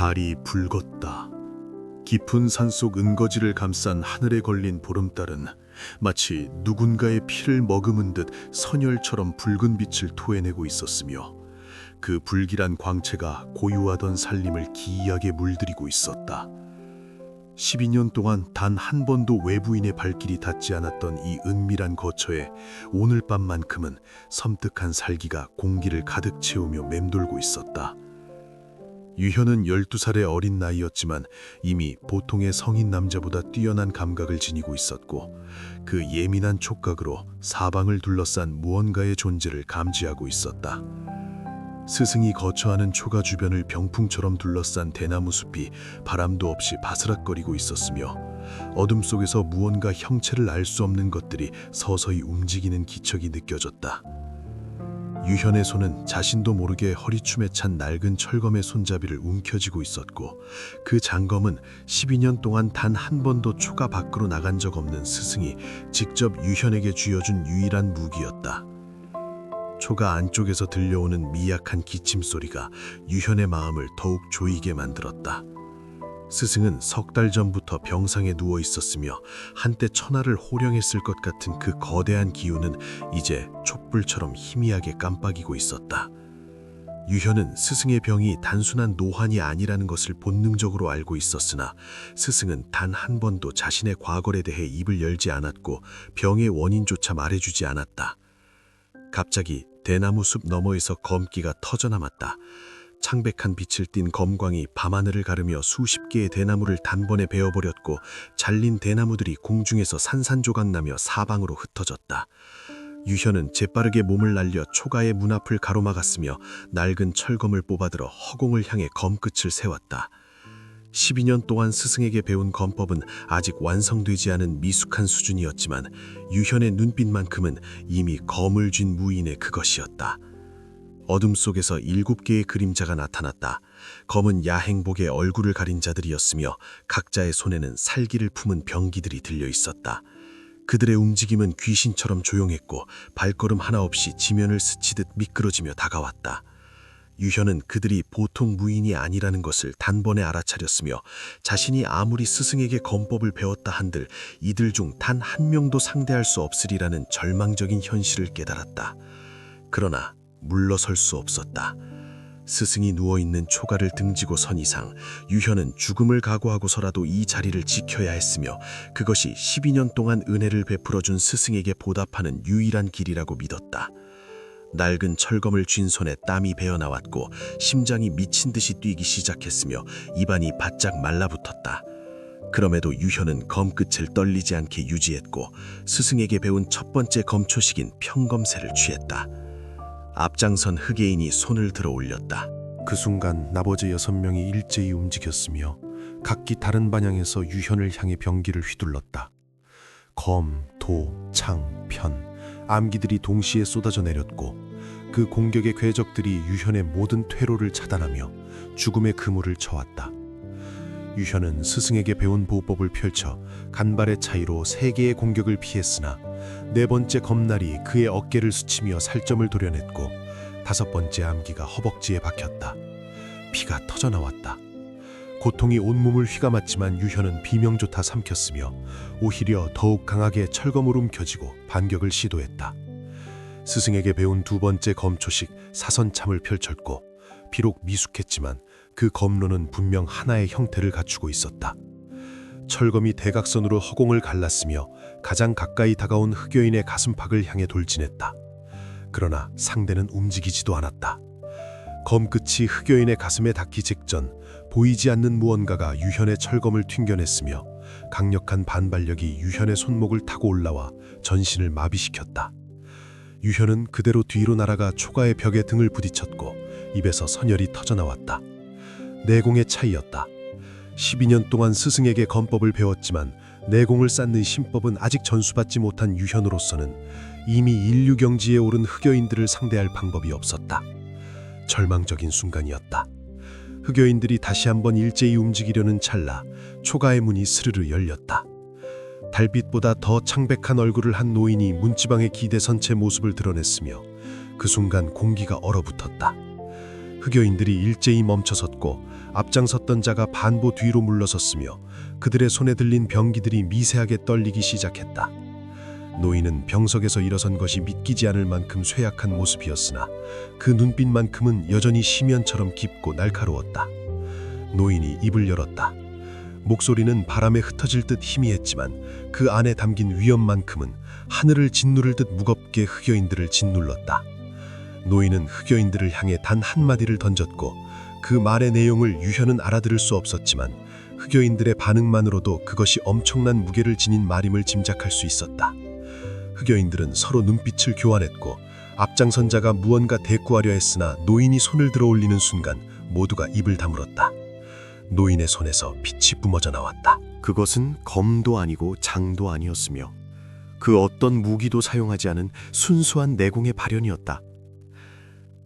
달이 붉었다. 깊은 산속 은거지를 감싼 하늘에 걸린 보름달은 마치 누군가의 피를 머금은 듯 선혈처럼 붉은 빛을 토해내고 있었으며 그 불길한 광채가 고요하던 살림을 기이하게 물들이고 있었다. 12년 동안 단 한 번도 외부인의 발길이 닿지 않았던 이 은밀한 거처에 오늘 밤만큼은 섬뜩한 살기가 공기를 가득 채우며 맴돌고 있었다. 유현은 12살의 어린 나이였지만 이미 보통의 성인 남자보다 뛰어난 감각을 지니고 있었고 그 예민한 촉각으로 사방을 둘러싼 무언가의 존재를 감지하고 있었다. 스승이 거처하는 초가 주변을 병풍처럼 둘러싼 대나무 숲이 바람도 없이 바스락거리고 있었으며 어둠 속에서 무언가 형체를 알 수 없는 것들이 서서히 움직이는 기척이 느껴졌다. 유현의 손은 자신도 모르게 허리춤에 찬 낡은 철검의 손잡이를 움켜쥐고 있었고 그 장검은 12년 동안 단 한 번도 초가 밖으로 나간 적 없는 스승이 직접 유현에게 쥐어준 유일한 무기였다. 초가 안쪽에서 들려오는 미약한 기침 소리가 유현의 마음을 더욱 조이게 만들었다. 스승은 석 달 전부터 병상에 누워 있었으며 한때 천하를 호령했을 것 같은 그 거대한 기운은 이제 촛불처럼 희미하게 깜빡이고 있었다. 유현은 스승의 병이 단순한 노환이 아니라는 것을 본능적으로 알고 있었으나 스승은 단 한 번도 자신의 과거에 대해 입을 열지 않았고 병의 원인조차 말해주지 않았다. 갑자기 대나무 숲 너머에서 검기가 터져나왔다. 창백한 빛을 띤 검광이 밤하늘을 가르며 수십 개의 대나무를 단번에 베어버렸고 잘린 대나무들이 공중에서 산산조각나며 사방으로 흩어졌다. 유현은 재빠르게 몸을 날려 초가의 문 앞을 가로막았으며 낡은 철검을 뽑아들어 허공을 향해 검끝을 세웠다. 12년 동안 스승에게 배운 검법은 아직 완성되지 않은 미숙한 수준이었지만 유현의 눈빛만큼은 이미 검을 쥔 무인의 그것이었다. 어둠 속에서 7개의 그림자가 나타났다. 검은 야행복의 얼굴을 가린 자들이었으며 각자의 손에는 살기를 품은 병기들이 들려 있었다. 그들의 움직임은 귀신처럼 조용했고 발걸음 하나 없이 지면을 스치듯 미끄러지며 다가왔다. 유현은 그들이 보통 무인이 아니라는 것을 단번에 알아차렸으며 자신이 아무리 스승에게 검법을 배웠다 한들 이들 중 단 한 명도 상대할 수 없으리라는 절망적인 현실을 깨달았다. 그러나 물러설 수 없었다. 스승이 누워있는 초가를 등지고 선 이상 유현은 죽음을 각오하고서라도 이 자리를 지켜야 했으며 그것이 12년 동안 은혜를 베풀어준 스승에게 보답하는 유일한 길이라고 믿었다. 낡은 철검을 쥔 손에 땀이 배어나왔고 심장이 미친 듯이 뛰기 시작했으며 입안이 바짝 말라붙었다. 그럼에도 유현은 검끝을 떨리지 않게 유지했고 스승에게 배운 첫 번째 검초식인 평검세를 취했다. 앞장선 흑예인이 손을 들어 올렸다. 그 순간 나머지 6명이 일제히 움직였으며 각기 다른 방향에서 유현을 향해 병기를 휘둘렀다. 검, 도, 창, 편, 암기들이 동시에 쏟아져 내렸고 그 공격의 궤적들이 유현의 모든 퇴로를 차단하며 죽음의 그물을 쳐왔다. 유현은 스승에게 배운 보법을 펼쳐 간발의 차이로 3개의 공격을 피했으나 4번째 검날이 그의 어깨를 스치며 살점을 도려냈고 5번째 암기가 허벅지에 박혔다. 피가 터져나왔다. 고통이 온몸을 휘감았지만 유현은 비명조차 삼켰으며 오히려 더욱 강하게 철검을 움켜쥐고 반격을 시도했다. 스승에게 배운 2번째 검초식 사선참을 펼쳤고 비록 미숙했지만 그 검로는 분명 하나의 형태를 갖추고 있었다. 철검이 대각선으로 허공을 갈랐으며 가장 가까이 다가온 흑여인의 가슴팍을 향해 돌진했다. 그러나 상대는 움직이지도 않았다. 검끝이 흑여인의 가슴에 닿기 직전 보이지 않는 무언가가 유현의 철검을 튕겨냈으며 강력한 반발력이 유현의 손목을 타고 올라와 전신을 마비시켰다. 유현은 그대로 뒤로 날아가 초가의 벽에 등을 부딪혔고 입에서 선혈이 터져나왔다. 내공의 차이였다. 12년 동안 스승에게 검법을 배웠지만 내공을 쌓는 신법은 아직 전수받지 못한 유현으로서는 이미 인류 경지에 오른 흑여인들을 상대할 방법이 없었다. 절망적인 순간이었다. 흑여인들이 다시 한번 일제히 움직이려는 찰나 초가의 문이 스르르 열렸다. 달빛보다 더 창백한 얼굴을 한 노인이 문지방에 기대선 채 모습을 드러냈으며 그 순간 공기가 얼어붙었다. 흑여인들이 일제히 멈춰섰고 앞장섰던 자가 반보 뒤로 물러섰으며 그들의 손에 들린 병기들이 미세하게 떨리기 시작했다. 노인은 병석에서 일어선 것이 믿기지 않을 만큼 쇠약한 모습이었으나 그 눈빛만큼은 여전히 심연처럼 깊고 날카로웠다. 노인이 입을 열었다. 목소리는 바람에 흩어질 듯 희미했지만 그 안에 담긴 위험만큼은 하늘을 짓누를 듯 무겁게 흑여인들을 짓눌렀다. 노인은 흑여인들을 향해 단 한마디를 던졌고 그 말의 내용을 유현은 알아들을 수 없었지만 흑여인들의 반응만으로도 그것이 엄청난 무게를 지닌 말임을 짐작할 수 있었다. 흑여인들은 서로 눈빛을 교환했고 앞장선 자가 무언가 대꾸하려 했으나 노인이 손을 들어 올리는 순간 모두가 입을 다물었다. 노인의 손에서 빛이 뿜어져 나왔다. 그것은 검도 아니고 장도 아니었으며 그 어떤 무기도 사용하지 않은 순수한 내공의 발현이었다.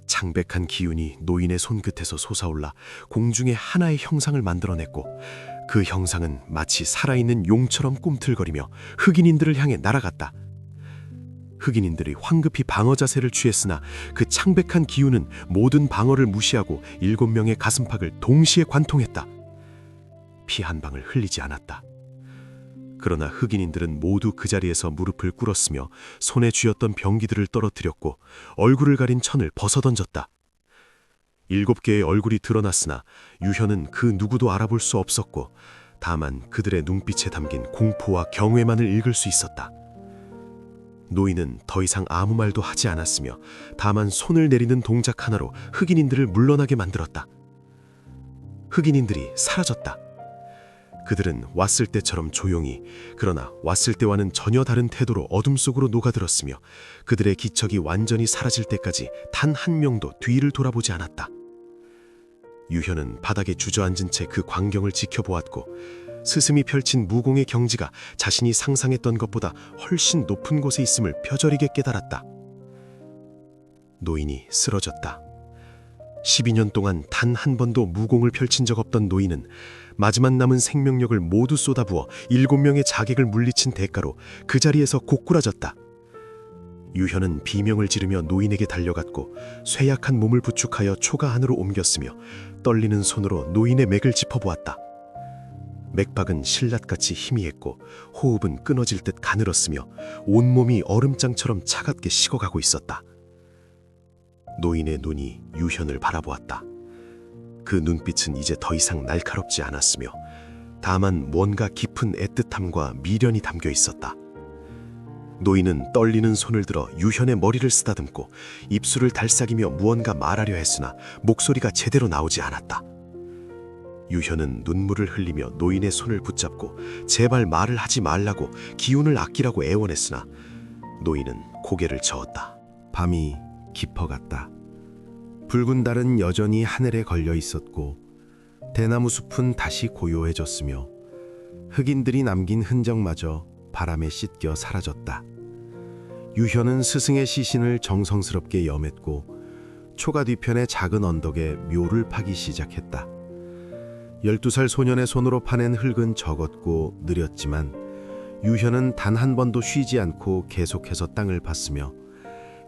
창백한 기운이 노인의 손끝에서 솟아올라 공중에 하나의 형상을 만들어냈고 그 형상은 마치 살아있는 용처럼 꿈틀거리며 흑인인들을 향해 날아갔다. 흑인인들이 황급히 방어 자세를 취했으나 그 창백한 기운은 모든 방어를 무시하고 7명의 가슴팍을 동시에 관통했다. 피 한 방울 흘리지 않았다. 그러나 흑인인들은 모두 그 자리에서 무릎을 꿇었으며 손에 쥐었던 병기들을 떨어뜨렸고 얼굴을 가린 천을 벗어던졌다. 7개의 얼굴이 드러났으나 유현은 그 누구도 알아볼 수 없었고 다만 그들의 눈빛에 담긴 공포와 경외만을 읽을 수 있었다. 노인은 더 이상 아무 말도 하지 않았으며 다만 손을 내리는 동작 하나로 흑인인들을 물러나게 만들었다. 흑인인들이 사라졌다. 그들은 왔을 때처럼 조용히, 그러나 왔을 때와는 전혀 다른 태도로 어둠 속으로 녹아들었으며 그들의 기척이 완전히 사라질 때까지 단 한 명도 뒤를 돌아보지 않았다. 유현은 바닥에 주저앉은 채 그 광경을 지켜보았고 스승이 펼친 무공의 경지가 자신이 상상했던 것보다 훨씬 높은 곳에 있음을 뼈저리게 깨달았다. 노인이 쓰러졌다. 12년 동안 단 한 번도 무공을 펼친 적 없던 노인은 마지막 남은 생명력을 모두 쏟아부어 7명의 자객을 물리친 대가로 그 자리에서 고꾸라졌다. 유현은 비명을 지르며 노인에게 달려갔고 쇠약한 몸을 부축하여 초가 안으로 옮겼으며 떨리는 손으로 노인의 맥을 짚어보았다. 맥박은 실lad같이 희미했고 호흡은 끊어질 듯 가늘었으며 온몸이 얼음장처럼 차갑게 식어가고 있었다. 노인의 눈이 유현을 바라보았다. 그 눈빛은 이제 더 이상 날카롭지 않았으며 다만 뭔가 깊은 애틋함과 미련이 담겨 있었다. 노인은 떨리는 손을 들어 유현의 머리를 쓰다듬고 입술을 달싹이며 무언가 말하려 했으나 목소리가 제대로 나오지 않았다. 유현은 눈물을 흘리며 노인의 손을 붙잡고 제발 말을 하지 말라고 기운을 아끼라고 애원했으나 노인은 고개를 저었다. 밤이 깊어갔다. 붉은 달은 여전히 하늘에 걸려 있었고 대나무 숲은 다시 고요해졌으며 흑인들이 남긴 흔적마저 바람에 씻겨 사라졌다. 유현은 스승의 시신을 정성스럽게 염했고 초가 뒤편의 작은 언덕에 묘를 파기 시작했다. 12살 소년의 손으로 파낸 흙은 적었고 느렸지만 유현은 단 한 번도 쉬지 않고 계속해서 땅을 팠으며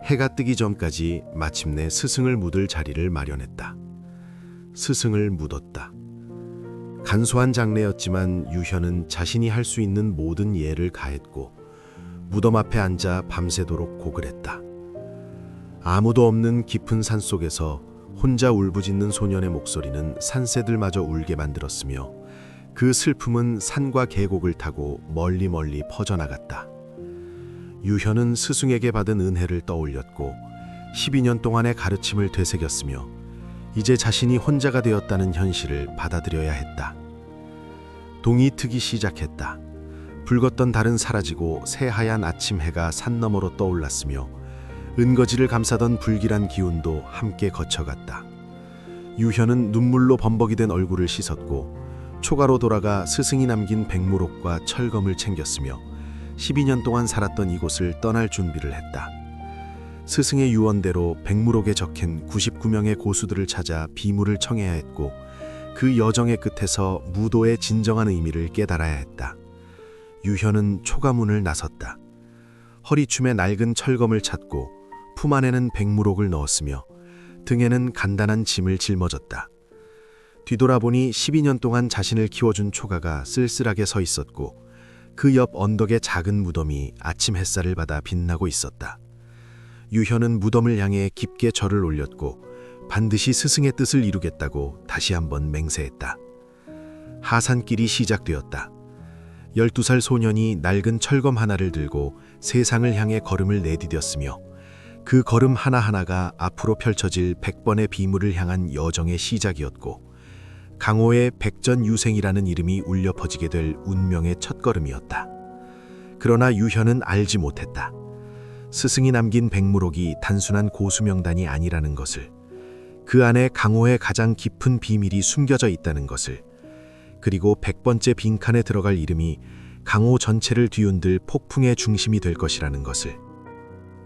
해가 뜨기 전까지 마침내 스승을 묻을 자리를 마련했다. 스승을 묻었다. 간소한 장례였지만 유현은 자신이 할 수 있는 모든 예를 가했고 무덤 앞에 앉아 밤새도록 곡을 했다. 아무도 없는 깊은 산 속에서 혼자 울부짖는 소년의 목소리는 산새들마저 울게 만들었으며 그 슬픔은 산과 계곡을 타고 멀리 멀리 퍼져나갔다. 유현은 스승에게 받은 은혜를 떠올렸고 12년 동안의 가르침을 되새겼으며 이제 자신이 혼자가 되었다는 현실을 받아들여야 했다. 동이 트기 시작했다. 붉었던 달은 사라지고 새하얀 아침 해가 산 너머로 떠올랐으며 은거지를 감싸던 불길한 기운도 함께 거쳐갔다. 유현은 눈물로 범벅이 된 얼굴을 씻었고 초가로 돌아가 스승이 남긴 백무록과 철검을 챙겼으며 12년 동안 살았던 이곳을 떠날 준비를 했다. 스승의 유언대로 백무록에 적힌 99명의 고수들을 찾아 비물을 청해야 했고 그 여정의 끝에서 무도의 진정한 의미를 깨달아야 했다. 유현은 초가문을 나섰다. 허리춤에 낡은 철검을 찾고 품 안에는 백무록을 넣었으며 등에는 간단한 짐을 짊어졌다. 뒤돌아보니 12년 동안 자신을 키워준 초가가 쓸쓸하게 서 있었고 그 옆 언덕의 작은 무덤이 아침 햇살을 받아 빛나고 있었다. 유현은 무덤을 향해 깊게 절을 올렸고 반드시 스승의 뜻을 이루겠다고 다시 한번 맹세했다. 하산길이 시작되었다. 12살 소년이 낡은 철검 하나를 들고 세상을 향해 걸음을 내디뎠으며 그 걸음 하나하나가 앞으로 펼쳐질 100번의 비물을 향한 여정의 시작이었고 강호의 백전유생이라는 이름이 울려 퍼지게 될 운명의 첫걸음이었다. 그러나 유현은 알지 못했다. 스승이 남긴 백무록이 단순한 고수명단이 아니라는 것을, 그 안에 강호의 가장 깊은 비밀이 숨겨져 있다는 것을, 그리고 100번째 빈칸에 들어갈 이름이 강호 전체를 뒤흔들 폭풍의 중심이 될 것이라는 것을.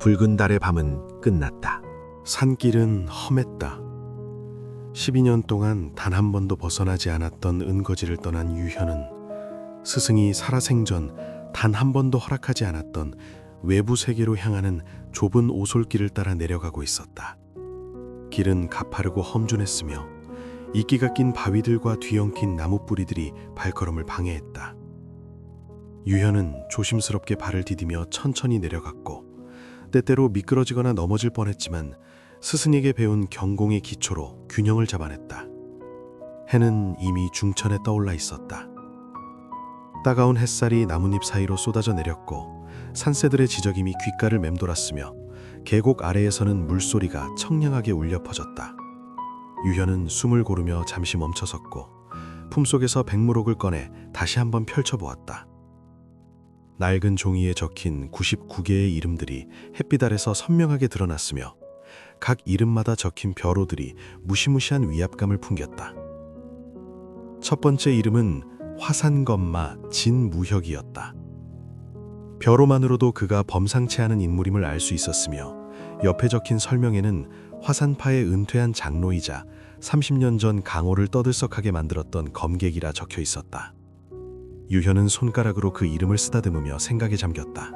붉은 달의 밤은 끝났다. 산길은 험했다. 12년 동안 단 한 번도 벗어나지 않았던 은거지를 떠난 유현은 스승이 살아생전 단 한 번도 허락하지 않았던 외부 세계로 향하는 좁은 오솔길을 따라 내려가고 있었다. 길은 가파르고 험준했으며 이끼가 낀 바위들과 뒤엉킨 나무 뿌리들이 발걸음을 방해했다. 유현은 조심스럽게 발을 디디며 천천히 내려갔고 때때로 미끄러지거나 넘어질 뻔했지만 스승에게 배운 경공의 기초로 균형을 잡아냈다. 해는 이미 중천에 떠올라 있었다. 따가운 햇살이 나뭇잎 사이로 쏟아져 내렸고 산새들의 지저김이 귓가를 맴돌았으며 계곡 아래에서는 물소리가 청량하게 울려 퍼졌다. 유현은 숨을 고르며 잠시 멈춰섰고 품속에서 백무록을 꺼내 다시 한번 펼쳐보았다. 낡은 종이에 적힌 99개의 이름들이 햇빛 아래서 선명하게 드러났으며 각 이름마다 적힌 벼로들이 무시무시한 위압감을 풍겼다. 첫 번째 이름은 화산검마 진무혁이었다. 벼로만으로도 그가 범상치 않은 인물임을 알 수 있었으며 옆에 적힌 설명에는 화산파의 은퇴한 장로이자 30년 전 강호를 떠들썩하게 만들었던 검객이라 적혀 있었다. 유현은 손가락으로 그 이름을 쓰다듬으며 생각에 잠겼다.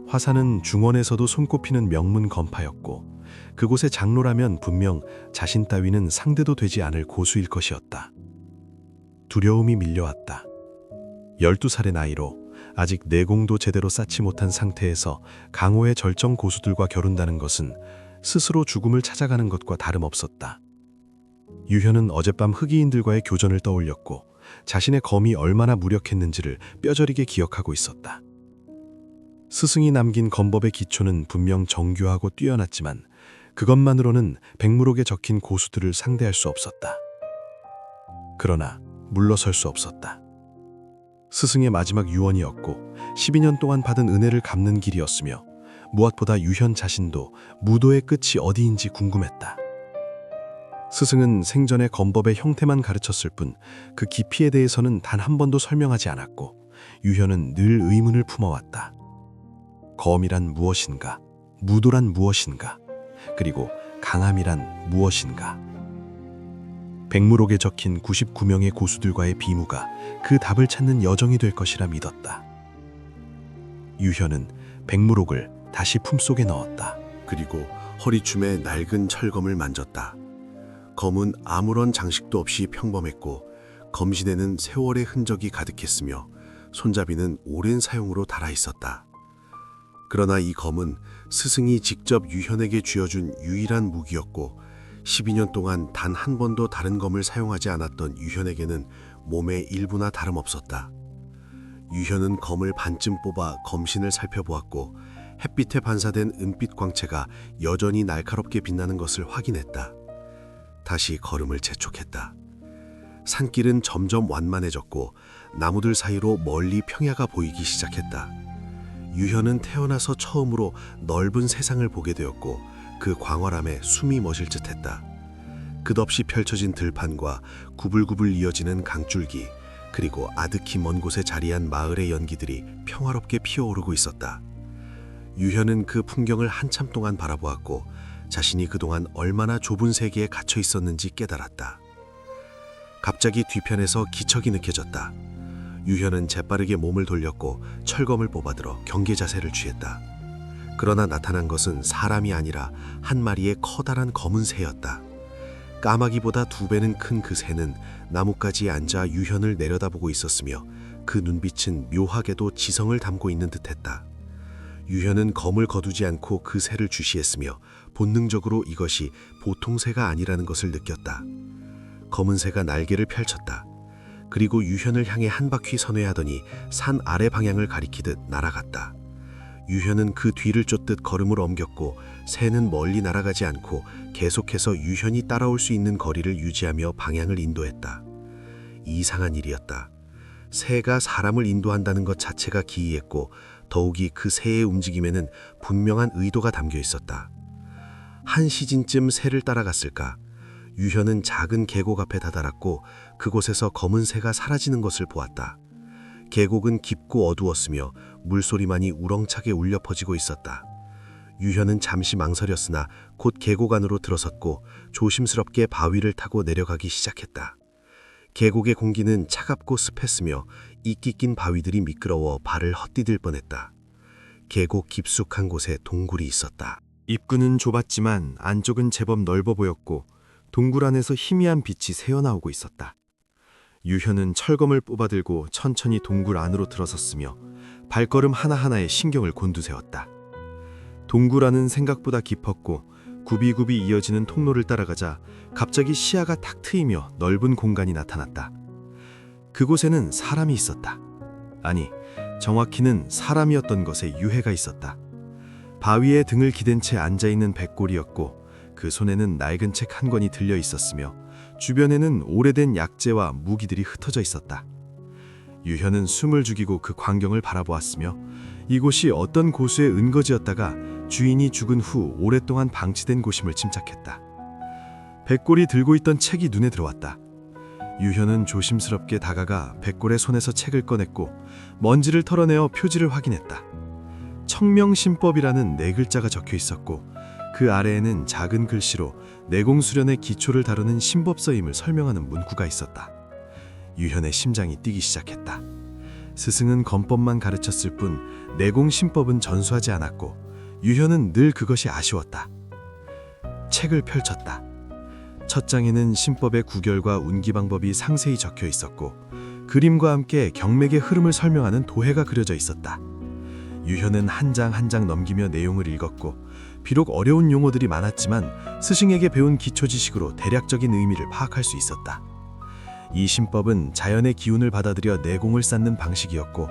화산은 중원에서도 손꼽히는 명문 검파였고 그곳의 장로라면 분명 자신 따위는 상대도 되지 않을 고수일 것이었다. 두려움이 밀려왔다. 12살의 나이로 아직 내공도 제대로 쌓지 못한 상태에서 강호의 절정 고수들과 겨룬다는 것은 스스로 죽음을 찾아가는 것과 다름없었다. 유현은 어젯밤 흑이인들과의 교전을 떠올렸고 자신의 검이 얼마나 무력했는지를 뼈저리게 기억하고 있었다. 스승이 남긴 검법의 기초는 분명 정교하고 뛰어났지만 그것만으로는 백무록에 적힌 고수들을 상대할 수 없었다. 그러나 물러설 수 없었다. 스승의 마지막 유언이었고 12년 동안 받은 은혜를 갚는 길이었으며 무엇보다 유현 자신도 무도의 끝이 어디인지 궁금했다. 스승은 생전에 검법의 형태만 가르쳤을 뿐 그 깊이에 대해서는 단 한 번도 설명하지 않았고 유현은 늘 의문을 품어왔다. 검이란 무엇인가? 무도란 무엇인가? 그리고 강함이란 무엇인가? 백무록에 적힌 99명의 고수들과의 비무가 그 답을 찾는 여정이 될 것이라 믿었다. 유현은 백무록을 다시 품속에 넣었다. 그리고 허리춤에 낡은 철검을 만졌다. 검은 아무런 장식도 없이 평범했고 검신에는 세월의 흔적이 가득했으며 손잡이는 오랜 사용으로 닳아 있었다. 그러나 이 검은 스승이 직접 유현에게 쥐어준 유일한 무기였고 12년 동안 단 한 번도 다른 검을 사용하지 않았던 유현에게는 몸의 일부나 다름없었다. 유현은 검을 반쯤 뽑아 검신을 살펴보았고 햇빛에 반사된 은빛 광채가 여전히 날카롭게 빛나는 것을 확인했다. 다시 걸음을 재촉했다. 산길은 점점 완만해졌고 나무들 사이로 멀리 평야가 보이기 시작했다. 유현은 태어나서 처음으로 넓은 세상을 보게 되었고 그 광활함에 숨이 멎을 듯했다. 끝없이 펼쳐진 들판과 구불구불 이어지는 강줄기, 그리고 아득히 먼 곳에 자리한 마을의 연기들이 평화롭게 피어오르고 있었다. 유현은 그 풍경을 한참 동안 바라보았고 자신이 그동안 얼마나 좁은 세계에 갇혀 있었는지 깨달았다. 갑자기 뒤편에서 기척이 느껴졌다. 유현은 재빠르게 몸을 돌렸고 철검을 뽑아들어 경계 자세를 취했다. 그러나 나타난 것은 사람이 아니라 한 마리의 커다란 검은 새였다. 까마귀보다 2배는 큰 그 새는 나뭇가지에 앉아 유현을 내려다보고 있었으며 그 눈빛은 묘하게도 지성을 담고 있는 듯했다. 유현은 검을 거두지 않고 그 새를 주시했으며 본능적으로 이것이 보통 새가 아니라는 것을 느꼈다. 검은 새가 날개를 펼쳤다. 그리고 유현을 향해 한 바퀴 선회하더니 산 아래 방향을 가리키듯 날아갔다. 유현은 그 뒤를 쫓듯 걸음을 옮겼고 새는 멀리 날아가지 않고 계속해서 유현이 따라올 수 있는 거리를 유지하며 방향을 인도했다. 이상한 일이었다. 새가 사람을 인도한다는 것 자체가 기이했고 더욱이 그 새의 움직임에는 분명한 의도가 담겨 있었다. 한 시즌쯤 새를 따라갔을까? 유현은 작은 계곡 앞에 다다랐고 그곳에서 검은 새가 사라지는 것을 보았다. 계곡은 깊고 어두웠으며 물소리만이 우렁차게 울려 퍼지고 있었다. 유현은 잠시 망설였으나 곧 계곡 안으로 들어섰고 조심스럽게 바위를 타고 내려가기 시작했다. 계곡의 공기는 차갑고 습했으며 이끼 낀 바위들이 미끄러워 발을 헛디딜 뻔했다. 계곡 깊숙한 곳에 동굴이 있었다. 입구는 좁았지만 안쪽은 제법 넓어 보였고 동굴 안에서 희미한 빛이 새어나오고 있었다. 유현은 철검을 뽑아들고 천천히 동굴 안으로 들어섰으며 발걸음 하나하나에 신경을 곤두세웠다. 동굴 안은 생각보다 깊었고 굽이굽이 이어지는 통로를 따라가자 갑자기 시야가 탁 트이며 넓은 공간이 나타났다. 그곳에는 사람이 있었다. 아니, 정확히는 사람이었던 것에 유해가 있었다. 바위에 등을 기댄 채 앉아있는 백골이었고 그 손에는 낡은 책 한 권이 들려 있었으며 주변에는 오래된 약재와 무기들이 흩어져 있었다. 유현은 숨을 죽이고 그 광경을 바라보았으며 이곳이 어떤 고수의 은거지였다가 주인이 죽은 후 오랫동안 방치된 곳임을 짐작했다. 백골이 들고 있던 책이 눈에 들어왔다. 유현은 조심스럽게 다가가 백골의 손에서 책을 꺼냈고 먼지를 털어내어 표지를 확인했다. 청명신법이라는 4글자가 적혀 있었고 그 아래에는 작은 글씨로 내공수련의 기초를 다루는 신법서임을 설명하는 문구가 있었다. 유현의 심장이 뛰기 시작했다. 스승은 검법만 가르쳤을 뿐 내공신법은 전수하지 않았고 유현은 늘 그것이 아쉬웠다. 책을 펼쳤다. 첫 장에는 신법의 구결과 운기 방법이 상세히 적혀 있었고 그림과 함께 경맥의 흐름을 설명하는 도해가 그려져 있었다. 유현은 한 장 한 장 넘기며 내용을 읽었고 비록 어려운 용어들이 많았지만 스승에게 배운 기초 지식으로 대략적인 의미를 파악할 수 있었다. 이 신법은 자연의 기운을 받아들여 내공을 쌓는 방식이었고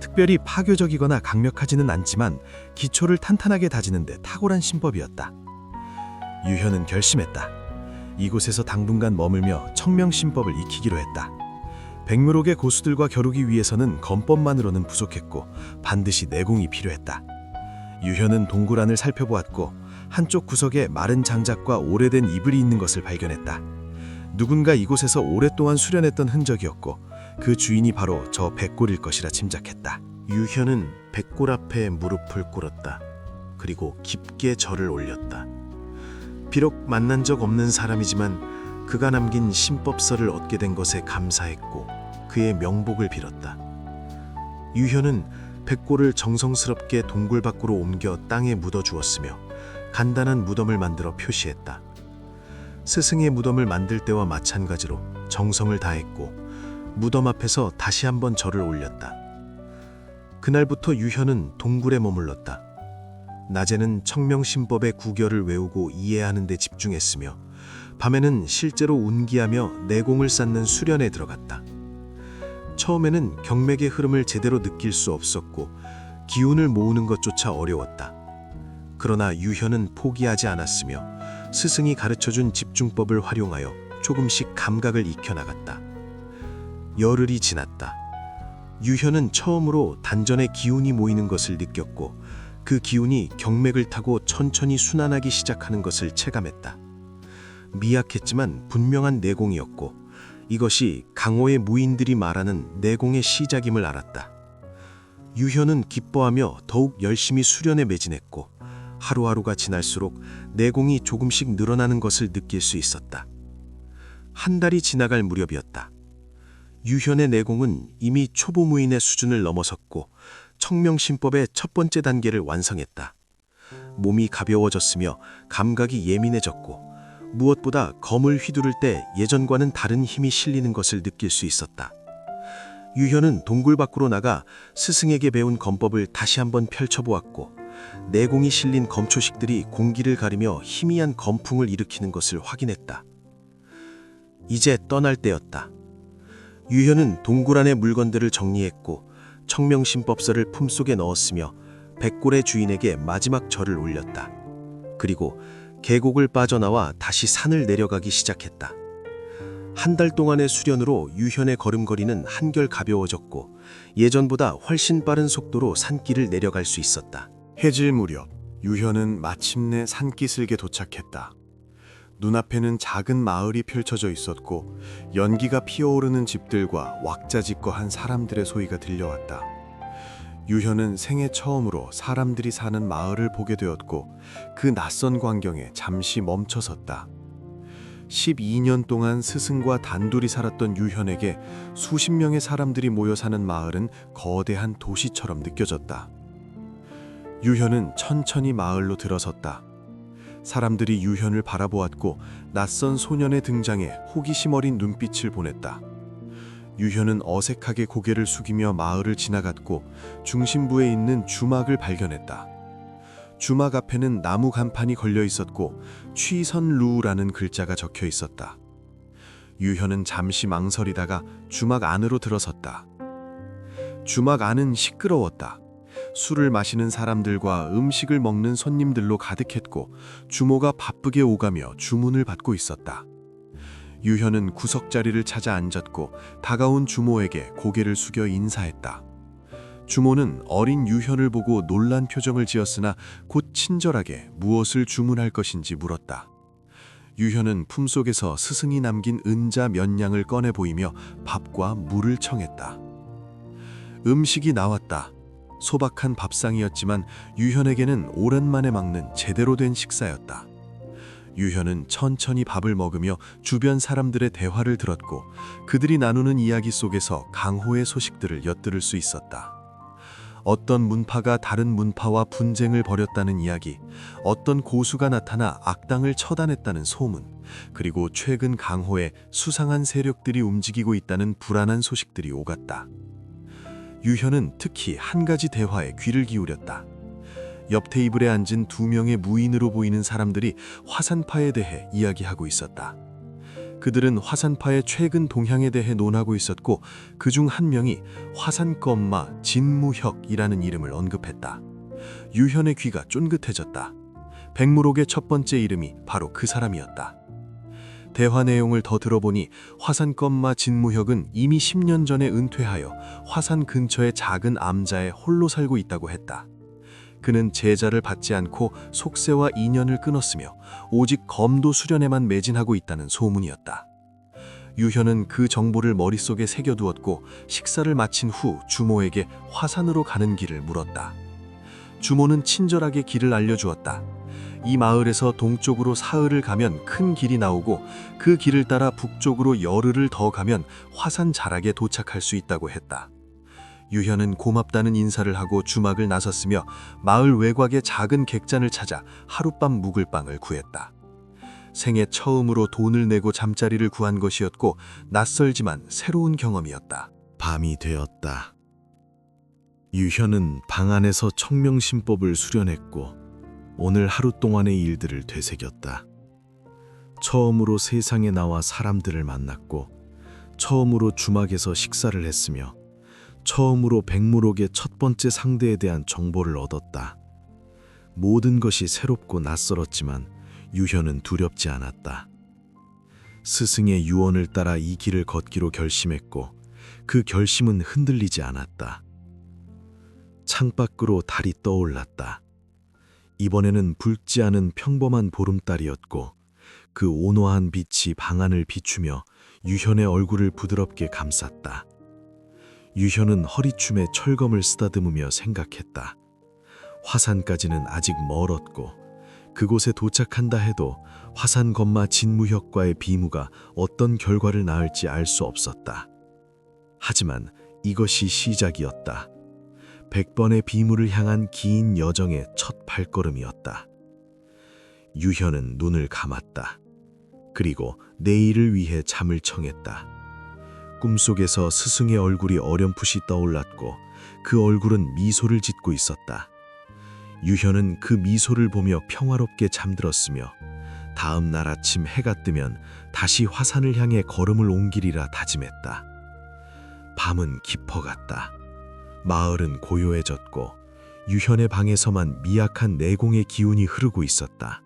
특별히 파교적이거나 강력하지는 않지만 기초를 탄탄하게 다지는 데 탁월한 신법이었다. 유현은 결심했다. 이곳에서 당분간 머물며 청명신법을 익히기로 했다. 백무록의 고수들과 겨루기 위해서는 검법만으로는 부족했고 반드시 내공이 필요했다. 유현은 동굴 안을 살펴보았고 한쪽 구석에 마른 장작과 오래된 이불이 있는 것을 발견했다. 누군가 이곳에서 오랫동안 수련했던 흔적이었고 그 주인이 바로 저 백골일 것이라 짐작했다. 유현은 백골 앞에 무릎을 꿇었다. 그리고 깊게 절을 올렸다. 비록 만난 적 없는 사람이지만 그가 남긴 신법서를 얻게 된 것에 감사했고 그의 명복을 빌었다. 유현은 백골을 정성스럽게 동굴 밖으로 옮겨 땅에 묻어주었으며 간단한 무덤을 만들어 표시했다. 스승의 무덤을 만들 때와 마찬가지로 정성을 다했고 무덤 앞에서 다시 한번 절을 올렸다. 그날부터 유현은 동굴에 머물렀다. 낮에는 청명신법의 구결을 외우고 이해하는 데 집중했으며 밤에는 실제로 운기하며 내공을 쌓는 수련에 들어갔다. 처음에는 경맥의 흐름을 제대로 느낄 수 없었고 기운을 모으는 것조차 어려웠다. 그러나 유현은 포기하지 않았으며 스승이 가르쳐준 집중법을 활용하여 조금씩 감각을 익혀나갔다. 열흘이 지났다. 유현은 처음으로 단전에 기운이 모이는 것을 느꼈고 그 기운이 경맥을 타고 천천히 순환하기 시작하는 것을 체감했다. 미약했지만 분명한 내공이었고 이것이 강호의 무인들이 말하는 내공의 시작임을 알았다. 유현은 기뻐하며 더욱 열심히 수련에 매진했고 하루하루가 지날수록 내공이 조금씩 늘어나는 것을 느낄 수 있었다. 한 달이 지나갈 무렵이었다. 유현의 내공은 이미 초보무인의 수준을 넘어섰고 청명신법의 첫 번째 단계를 완성했다. 몸이 가벼워졌으며 감각이 예민해졌고 무엇보다 검을 휘두를 때 예전과는 다른 힘이 실리는 것을 느낄 수 있었다. 유현은 동굴 밖으로 나가 스승에게 배운 검법을 다시 한번 펼쳐보았고 내공이 실린 검초식들이 공기를 가르며 희미한 검풍을 일으키는 것을 확인했다. 이제 떠날 때였다. 유현은 동굴 안의 물건들을 정리했고 청명신법서를 품속에 넣었으며 백골의 주인에게 마지막 절을 올렸다. 그리고 계곡을 빠져나와 다시 산을 내려가기 시작했다. 한 달 동안의 수련으로 유현의 걸음걸이는 한결 가벼워졌고 예전보다 훨씬 빠른 속도로 산길을 내려갈 수 있었다. 해질 무렵 유현은 마침내 산기슭에 도착했다. 눈앞에는 작은 마을이 펼쳐져 있었고 연기가 피어오르는 집들과 왁자지껄한 사람들의 소리가 들려왔다. 유현은 생애 처음으로 사람들이 사는 마을을 보게 되었고 그 낯선 광경에 잠시 멈춰섰다. 12년 동안 스승과 단둘이 살았던 유현에게 수십 명의 사람들이 모여 사는 마을은 거대한 도시처럼 느껴졌다. 유현은 천천히 마을로 들어섰다. 사람들이 유현을 바라보았고 낯선 소년의 등장에 호기심 어린 눈빛을 보냈다. 유현은 어색하게 고개를 숙이며 마을을 지나갔고 중심부에 있는 주막을 발견했다. 주막 앞에는 나무 간판이 걸려 있었고 취선루라는 글자가 적혀 있었다. 유현은 잠시 망설이다가 주막 안으로 들어섰다. 주막 안은 시끄러웠다. 술을 마시는 사람들과 음식을 먹는 손님들로 가득했고 주모가 바쁘게 오가며 주문을 받고 있었다. 유현은 구석자리를 찾아 앉았고 다가온 주모에게 고개를 숙여 인사했다. 주모는 어린 유현을 보고 놀란 표정을 지었으나 곧 친절하게 무엇을 주문할 것인지 물었다. 유현은 품속에서 스승이 남긴 은자 몇 양을 꺼내 보이며 밥과 물을 청했다. 음식이 나왔다. 소박한 밥상이었지만 유현에게는 오랜만에 먹는 제대로 된 식사였다. 유현은 천천히 밥을 먹으며 주변 사람들의 대화를 들었고 그들이 나누는 이야기 속에서 강호의 소식들을 엿들을 수 있었다. 어떤 문파가 다른 문파와 분쟁을 벌였다는 이야기, 어떤 고수가 나타나 악당을 처단했다는 소문, 그리고 최근 강호에 수상한 세력들이 움직이고 있다는 불안한 소식들이 오갔다. 유현은 특히 한 가지 대화에 귀를 기울였다. 옆 테이블에 앉은 2명의 무인으로 보이는 사람들이 화산파에 대해 이야기하고 있었다. 그들은 화산파의 최근 동향에 대해 논하고 있었고 그중 한 명이 화산검마 진무혁이라는 이름을 언급했다. 유현의 귀가 쫑긋해졌다. 백무록의 첫 번째 이름이 바로 그 사람이었다. 대화 내용을 더 들어보니 화산검마 진무혁은 이미 10년 전에 은퇴하여 화산 근처의 작은 암자에 홀로 살고 있다고 했다. 그는 제자를 받지 않고 속세와 인연을 끊었으며 오직 검도 수련에만 매진하고 있다는 소문이었다. 유현은 그 정보를 머릿속에 새겨두었고 식사를 마친 후 주모에게 화산으로 가는 길을 물었다. 주모는 친절하게 길을 알려주었다. 이 마을에서 동쪽으로 사흘을 가면 큰 길이 나오고 그 길을 따라 북쪽으로 열흘을 더 가면 화산 자락에 도착할 수 있다고 했다. 유현은 고맙다는 인사를 하고 주막을 나섰으며 마을 외곽의 작은 객잔을 찾아 하룻밤 묵을 빵을 구했다. 생애 처음으로 돈을 내고 잠자리를 구한 것이었고 낯설지만 새로운 경험이었다. 밤이 되었다. 유현은 방 안에서 청명신법을 수련했고 오늘 하루 동안의 일들을 되새겼다. 처음으로 세상에 나와 사람들을 만났고 처음으로 주막에서 식사를 했으며 처음으로 백무록의 첫 번째 상대에 대한 정보를 얻었다. 모든 것이 새롭고 낯설었지만 유현은 두렵지 않았다. 스승의 유언을 따라 이 길을 걷기로 결심했고 그 결심은 흔들리지 않았다. 창밖으로 달이 떠올랐다. 이번에는 붉지 않은 평범한 보름달이었고 그 온화한 빛이 방 안을 비추며 유현의 얼굴을 부드럽게 감쌌다. 유현은 허리춤에 철검을 쓰다듬으며 생각했다. 화산까지는 아직 멀었고 그곳에 도착한다 해도 화산검마 진무혁과의 비무가 어떤 결과를 낳을지 알 수 없었다. 하지만 이것이 시작이었다. 100번의 비무를 향한 긴 여정의 첫 발걸음이었다. 유현은 눈을 감았다. 그리고 내일을 위해 잠을 청했다. 꿈속에서 스승의 얼굴이 어렴풋이 떠올랐고 그 얼굴은 미소를 짓고 있었다. 유현은 그 미소를 보며 평화롭게 잠들었으며 다음 날 아침 해가 뜨면 다시 화산을 향해 걸음을 옮기리라 다짐했다. 밤은 깊어갔다. 마을은 고요해졌고 유현의 방에서만 미약한 내공의 기운이 흐르고 있었다.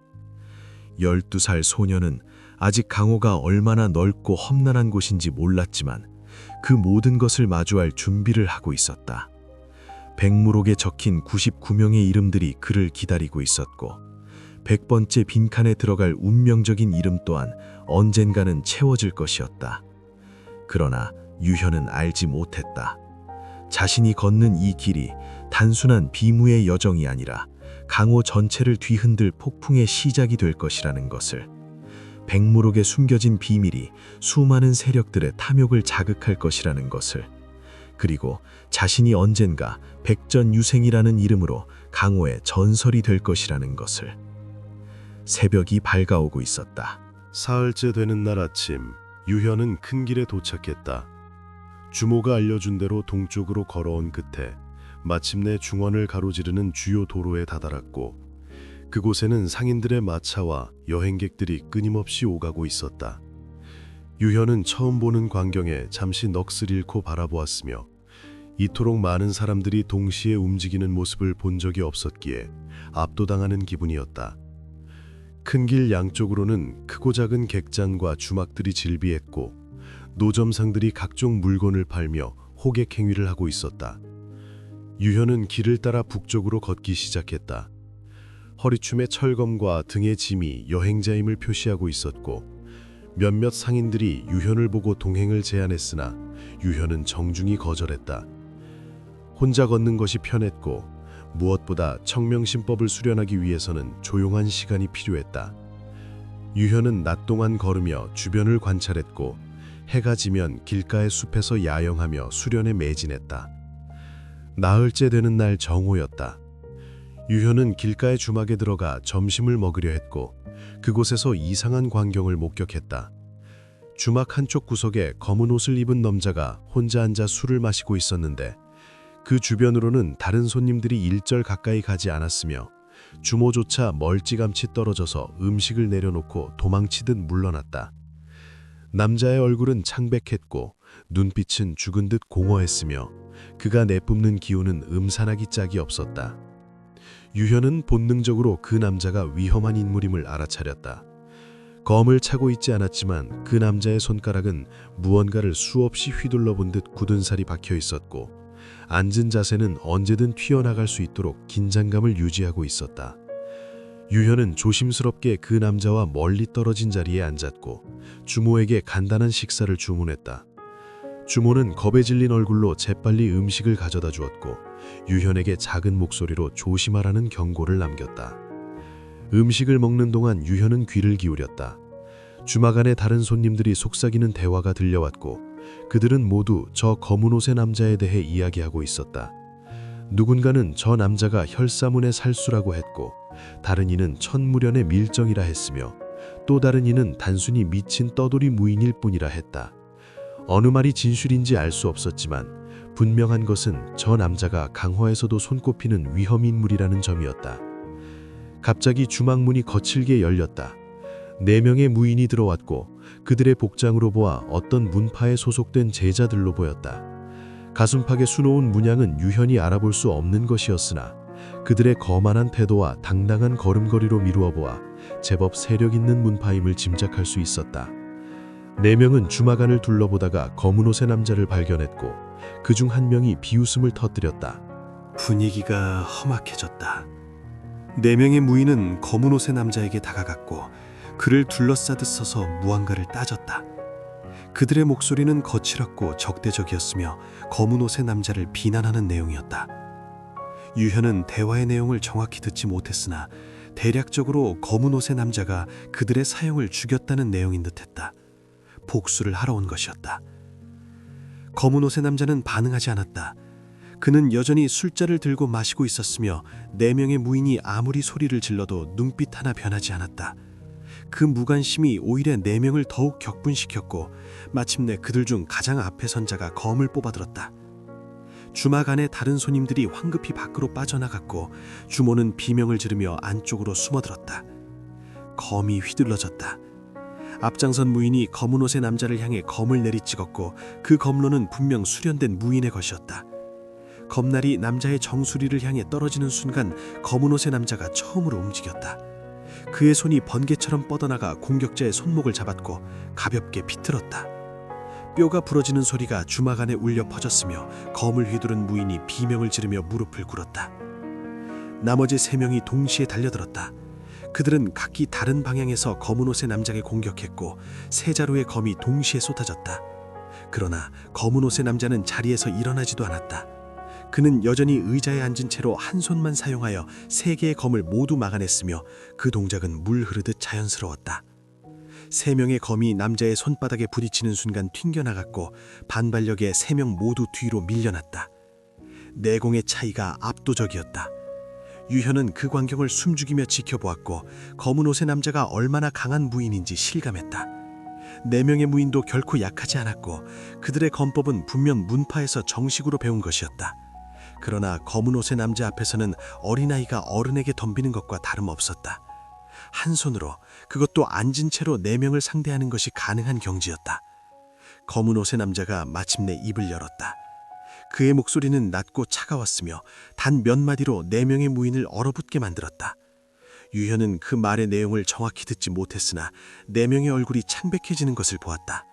12살 소녀는 아직 강호가 얼마나 넓고 험난한 곳인지 몰랐지만 그 모든 것을 마주할 준비를 하고 있었다. 백무록에 적힌 99명의 이름들이 그를 기다리고 있었고 100번째 빈칸에 들어갈 운명적인 이름 또한 언젠가는 채워질 것이었다. 그러나 유현은 알지 못했다. 자신이 걷는 이 길이 단순한 비무의 여정이 아니라 강호 전체를 뒤흔들 폭풍의 시작이 될 것이라는 것을, 백무록에 숨겨진 비밀이 수많은 세력들의 탐욕을 자극할 것이라는 것을, 그리고 자신이 언젠가 백전유생이라는 이름으로 강호의 전설이 될 것이라는 것을. 새벽이 밝아오고 있었다. 사흘째 되는 날 아침, 유현은 큰 길에 도착했다. 주모가 알려준 대로 동쪽으로 걸어온 끝에 마침내 중원을 가로지르는 주요 도로에 다다랐고 그곳에는 상인들의 마차와 여행객들이 끊임없이 오가고 있었다. 유현은 처음 보는 광경에 잠시 넋을 잃고 바라보았으며 이토록 많은 사람들이 동시에 움직이는 모습을 본 적이 없었기에 압도당하는 기분이었다. 큰 길 양쪽으로는 크고 작은 객장과 주막들이 질비했고 노점상들이 각종 물건을 팔며 호객 행위를 하고 있었다. 유현은 길을 따라 북쪽으로 걷기 시작했다. 허리춤에 철검과 등에 짐이 여행자임을 표시하고 있었고 몇몇 상인들이 유현을 보고 동행을 제안했으나 유현은 정중히 거절했다. 혼자 걷는 것이 편했고 무엇보다 청명신법을 수련하기 위해서는 조용한 시간이 필요했다. 유현은 낮 동안 걸으며 주변을 관찰했고 해가 지면 길가의 숲에서 야영하며 수련에 매진했다. 나흘째 되는 날 정오였다. 유현은 길가의 주막에 들어가 점심을 먹으려 했고 그곳에서 이상한 광경을 목격했다. 주막 한쪽 구석에 검은 옷을 입은 남자가 혼자 앉아 술을 마시고 있었는데 그 주변으로는 다른 손님들이 일절 가까이 가지 않았으며 주모조차 멀찌감치 떨어져서 음식을 내려놓고 도망치듯 물러났다. 남자의 얼굴은 창백했고 눈빛은 죽은 듯 공허했으며 그가 내뿜는 기운은 음산하기 짝이 없었다. 유현은 본능적으로 그 남자가 위험한 인물임을 알아차렸다. 검을 차고 있지 않았지만 그 남자의 손가락은 무언가를 수없이 휘둘러 본 듯 굳은 살이 박혀 있었고 앉은 자세는 언제든 튀어나갈 수 있도록 긴장감을 유지하고 있었다. 유현은 조심스럽게 그 남자와 멀리 떨어진 자리에 앉았고 주모에게 간단한 식사를 주문했다. 주모는 겁에 질린 얼굴로 재빨리 음식을 가져다 주었고 유현에게 작은 목소리로 조심하라는 경고를 남겼다. 음식을 먹는 동안 유현은 귀를 기울였다. 주막 안에 다른 손님들이 속삭이는 대화가 들려왔고 그들은 모두 저 검은 옷의 남자에 대해 이야기하고 있었다. 누군가는 저 남자가 혈사문의 살수라고 했고 다른 이는 천무련의 밀정이라 했으며 또 다른 이는 단순히 미친 떠돌이 무인일 뿐이라 했다. 어느 말이 진실인지 알 수 없었지만 분명한 것은 저 남자가 강화에서도 손꼽히는 위험인물이라는 점이었다. 갑자기 주막문이 거칠게 열렸다. 4명의 무인이 들어왔고 그들의 복장으로 보아 어떤 문파에 소속된 제자들로 보였다. 가슴팍에 수놓은 문양은 유현이 알아볼 수 없는 것이었으나 그들의 거만한 태도와 당당한 걸음걸이로 미루어 보아 제법 세력 있는 문파임을 짐작할 수 있었다. 4명은 주막 안을 둘러보다가 검은 옷의 남자를 발견했고 그중 한 명이 비웃음을 터뜨렸다. 분위기가 험악해졌다. 4명의 무인은 검은 옷의 남자에게 다가갔고 그를 둘러싸듯 서서 무언가를 따졌다. 그들의 목소리는 거칠었고 적대적이었으며 검은 옷의 남자를 비난하는 내용이었다. 유현은 대화의 내용을 정확히 듣지 못했으나 대략적으로 검은 옷의 남자가 그들의 사형을 죽였다는 내용인 듯했다. 복수를 하러 온 것이었다. 검은 옷의 남자는 반응하지 않았다. 그는 여전히 술잔을 들고 마시고 있었으며 4명의 무인이 아무리 소리를 질러도 눈빛 하나 변하지 않았다. 그 무관심이 오히려 4명을 더욱 격분시켰고 마침내 그들 중 가장 앞에 선 자가 검을 뽑아들었다. 주막 안에 다른 손님들이 황급히 밖으로 빠져나갔고 주모는 비명을 지르며 안쪽으로 숨어들었다. 검이 휘둘러졌다. 앞장선 무인이 검은 옷의 남자를 향해 검을 내리찍었고 그 검로는 분명 수련된 무인의 것이었다. 검날이 남자의 정수리를 향해 떨어지는 순간 검은 옷의 남자가 처음으로 움직였다. 그의 손이 번개처럼 뻗어나가 공격자의 손목을 잡았고 가볍게 비틀었다. 뼈가 부러지는 소리가 주막 안에 울려 퍼졌으며 검을 휘두른 무인이 비명을 지르며 무릎을 꿇었다. 나머지 3명이 동시에 달려들었다. 그들은 각기 다른 방향에서 검은 옷의 남자에게 공격했고 3자루의 검이 동시에 쏟아졌다. 그러나 검은 옷의 남자는 자리에서 일어나지도 않았다. 그는 여전히 의자에 앉은 채로 한 손만 사용하여 3개의 검을 모두 막아냈으며 그 동작은 물 흐르듯 자연스러웠다. 3명의 검이 남자의 손바닥에 부딪히는 순간 튕겨나갔고 반발력에 3명 모두 뒤로 밀려났다. 내공의 차이가 압도적이었다. 유현은 그 광경을 숨죽이며 지켜보았고 검은 옷의 남자가 얼마나 강한 무인인지 실감했다. 4명의 무인도 결코 약하지 않았고 그들의 검법은 분명 문파에서 정식으로 배운 것이었다. 그러나 검은 옷의 남자 앞에서는 어린아이가 어른에게 덤비는 것과 다름없었다. 한 손으로, 그것도 앉은 채로 4명을 상대하는 것이 가능한 경지였다. 검은 옷의 남자가 마침내 입을 열었다. 그의 목소리는 낮고 차가웠으며 단 몇 마디로 4명의 무인을 얼어붙게 만들었다. 유현은 그 말의 내용을 정확히 듣지 못했으나 4명의 얼굴이 창백해지는 것을 보았다.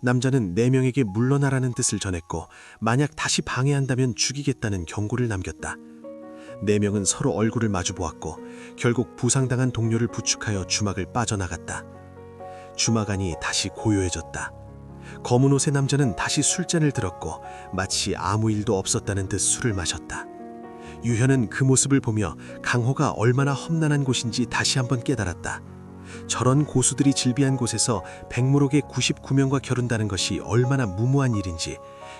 남자는 4명에게 물러나라는 뜻을 전했고 만약 다시 방해한다면 죽이겠다는 경고를 남겼다. 4명은 서로 얼굴을 마주 보았고 결국 부상당한 동료를 부축하여 주막을 빠져나갔다. 주막 안이 다시 고요해졌다. 검은 옷의 남자는 다시 술잔을 들었고 마치 아무 일도 없었다는 듯 술을 마셨다. 유현은 그 모습을 보며 강호가 얼마나 험난한 곳인지 다시 한번 깨달았다. 저런 고수들이 질비한 곳에서 백무록의 99명과 겨룬다는 것이 얼마나 무모한 일인지,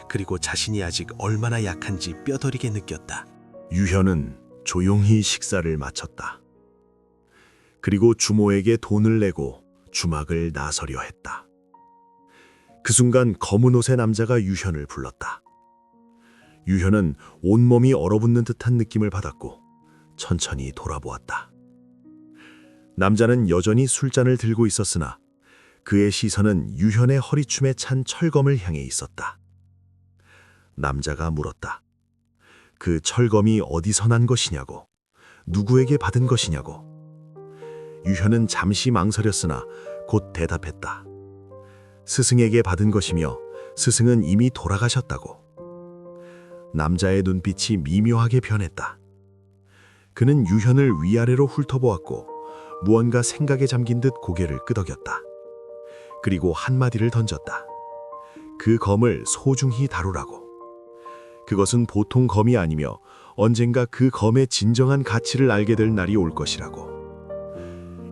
그리고 자신이 아직 얼마나 약한지 뼈저리게 느꼈다. 유현은 조용히 식사를 마쳤다. 그리고 주모에게 돈을 내고 주막을 나서려 했다. 그 순간 검은 옷의 남자가 유현을 불렀다. 유현은 온몸이 얼어붙는 듯한 느낌을 받았고 천천히 돌아보았다. 남자는 여전히 술잔을 들고 있었으나 그의 시선은 유현의 허리춤에 찬 철검을 향해 있었다. 남자가 물었다. 그 철검이 어디서 난 것이냐고, 누구에게 받은 것이냐고. 유현은 잠시 망설였으나 곧 대답했다. 스승에게 받은 것이며 스승은 이미 돌아가셨다고. 남자의 눈빛이 미묘하게 변했다. 그는 유현을 위아래로 훑어보았고 무언가 생각에 잠긴 듯 고개를 끄덕였다. 그리고 한마디를 던졌다. 그 검을 소중히 다루라고. 그것은 보통 검이 아니며 언젠가 그 검의 진정한 가치를 알게 될 날이 올 것이라고.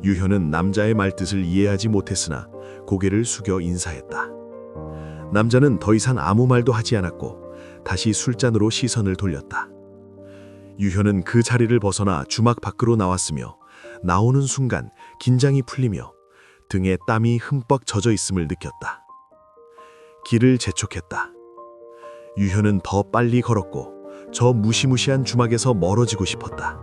유현은 남자의 말뜻을 이해하지 못했으나 고개를 숙여 인사했다. 남자는 더 이상 아무 말도 하지 않았고 다시 술잔으로 시선을 돌렸다. 유현은 그 자리를 벗어나 주막 밖으로 나왔으며 나오는 순간 긴장이 풀리며 등에 땀이 흠뻑 젖어 있음을 느꼈다. 길을 재촉했다. 유현은 더 빨리 걸었고 저 무시무시한 주막에서 멀어지고 싶었다.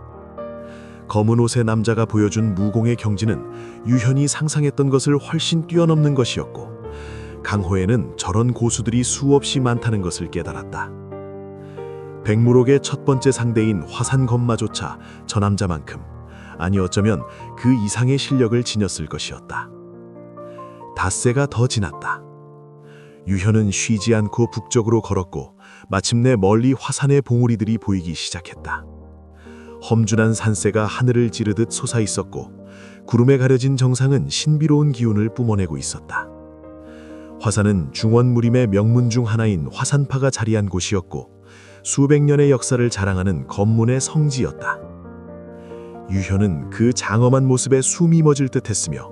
검은 옷의 남자가 보여준 무공의 경지는 유현이 상상했던 것을 훨씬 뛰어넘는 것이었고 강호에는 저런 고수들이 수없이 많다는 것을 깨달았다. 백무록의 첫 번째 상대인 화산검마조차 저 남자만큼, 아니 어쩌면 그 이상의 실력을 지녔을 것이었다. 닷새가 더 지났다. 유현은 쉬지 않고 북쪽으로 걸었고 마침내 멀리 화산의 봉우리들이 보이기 시작했다. 험준한 산세가 하늘을 찌르듯 솟아있었고 구름에 가려진 정상은 신비로운 기운을 뿜어내고 있었다. 화산은 중원무림의 명문 중 하나인 화산파가 자리한 곳이었고 수백 년의 역사를 자랑하는 검문의 성지였다. 유현은 그 장엄한 모습에 숨이 멎을 듯했으며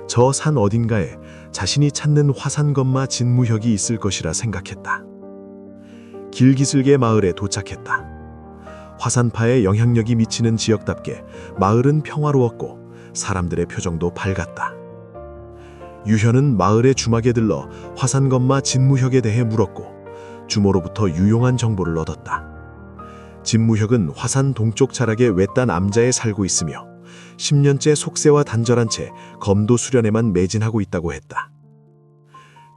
저 산 어딘가에 자신이 찾는 화산검마 진무혁이 있을 것이라 생각했다. 길기슭의 마을에 도착했다. 화산파의 영향력이 미치는 지역답게 마을은 평화로웠고 사람들의 표정도 밝았다. 유현은 마을의 주막에 들러 화산검마 진무혁에 대해 물었고 주모로부터 유용한 정보를 얻었다. 진무혁은 화산 동쪽 자락의 외딴 암자에 살고 있으며 10년째 속세와 단절한 채 검도 수련에만 매진하고 있다고 했다.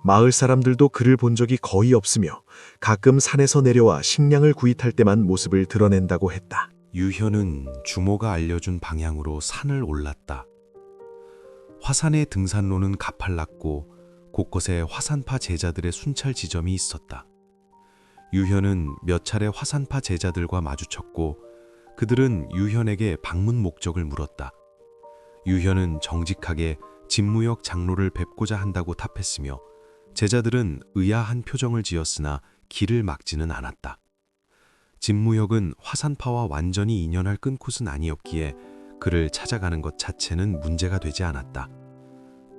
마을 사람들도 그를 본 적이 거의 없으며 가끔 산에서 내려와 식량을 구입할 때만 모습을 드러낸다고 했다. 유현은 주모가 알려준 방향으로 산을 올랐다. 화산의 등산로는 가팔랐고 곳곳에 화산파 제자들의 순찰 지점이 있었다. 유현은 몇 차례 화산파 제자들과 마주쳤고 그들은 유현에게 방문 목적을 물었다. 유현은 정직하게 진무혁 장로를 뵙고자 한다고 답했으며 제자들은 의아한 표정을 지었으나 길을 막지는 않았다. 진무혁은 화산파와 완전히 인연을 끈 곳은 아니었기에 그를 찾아가는 것 자체는 문제가 되지 않았다.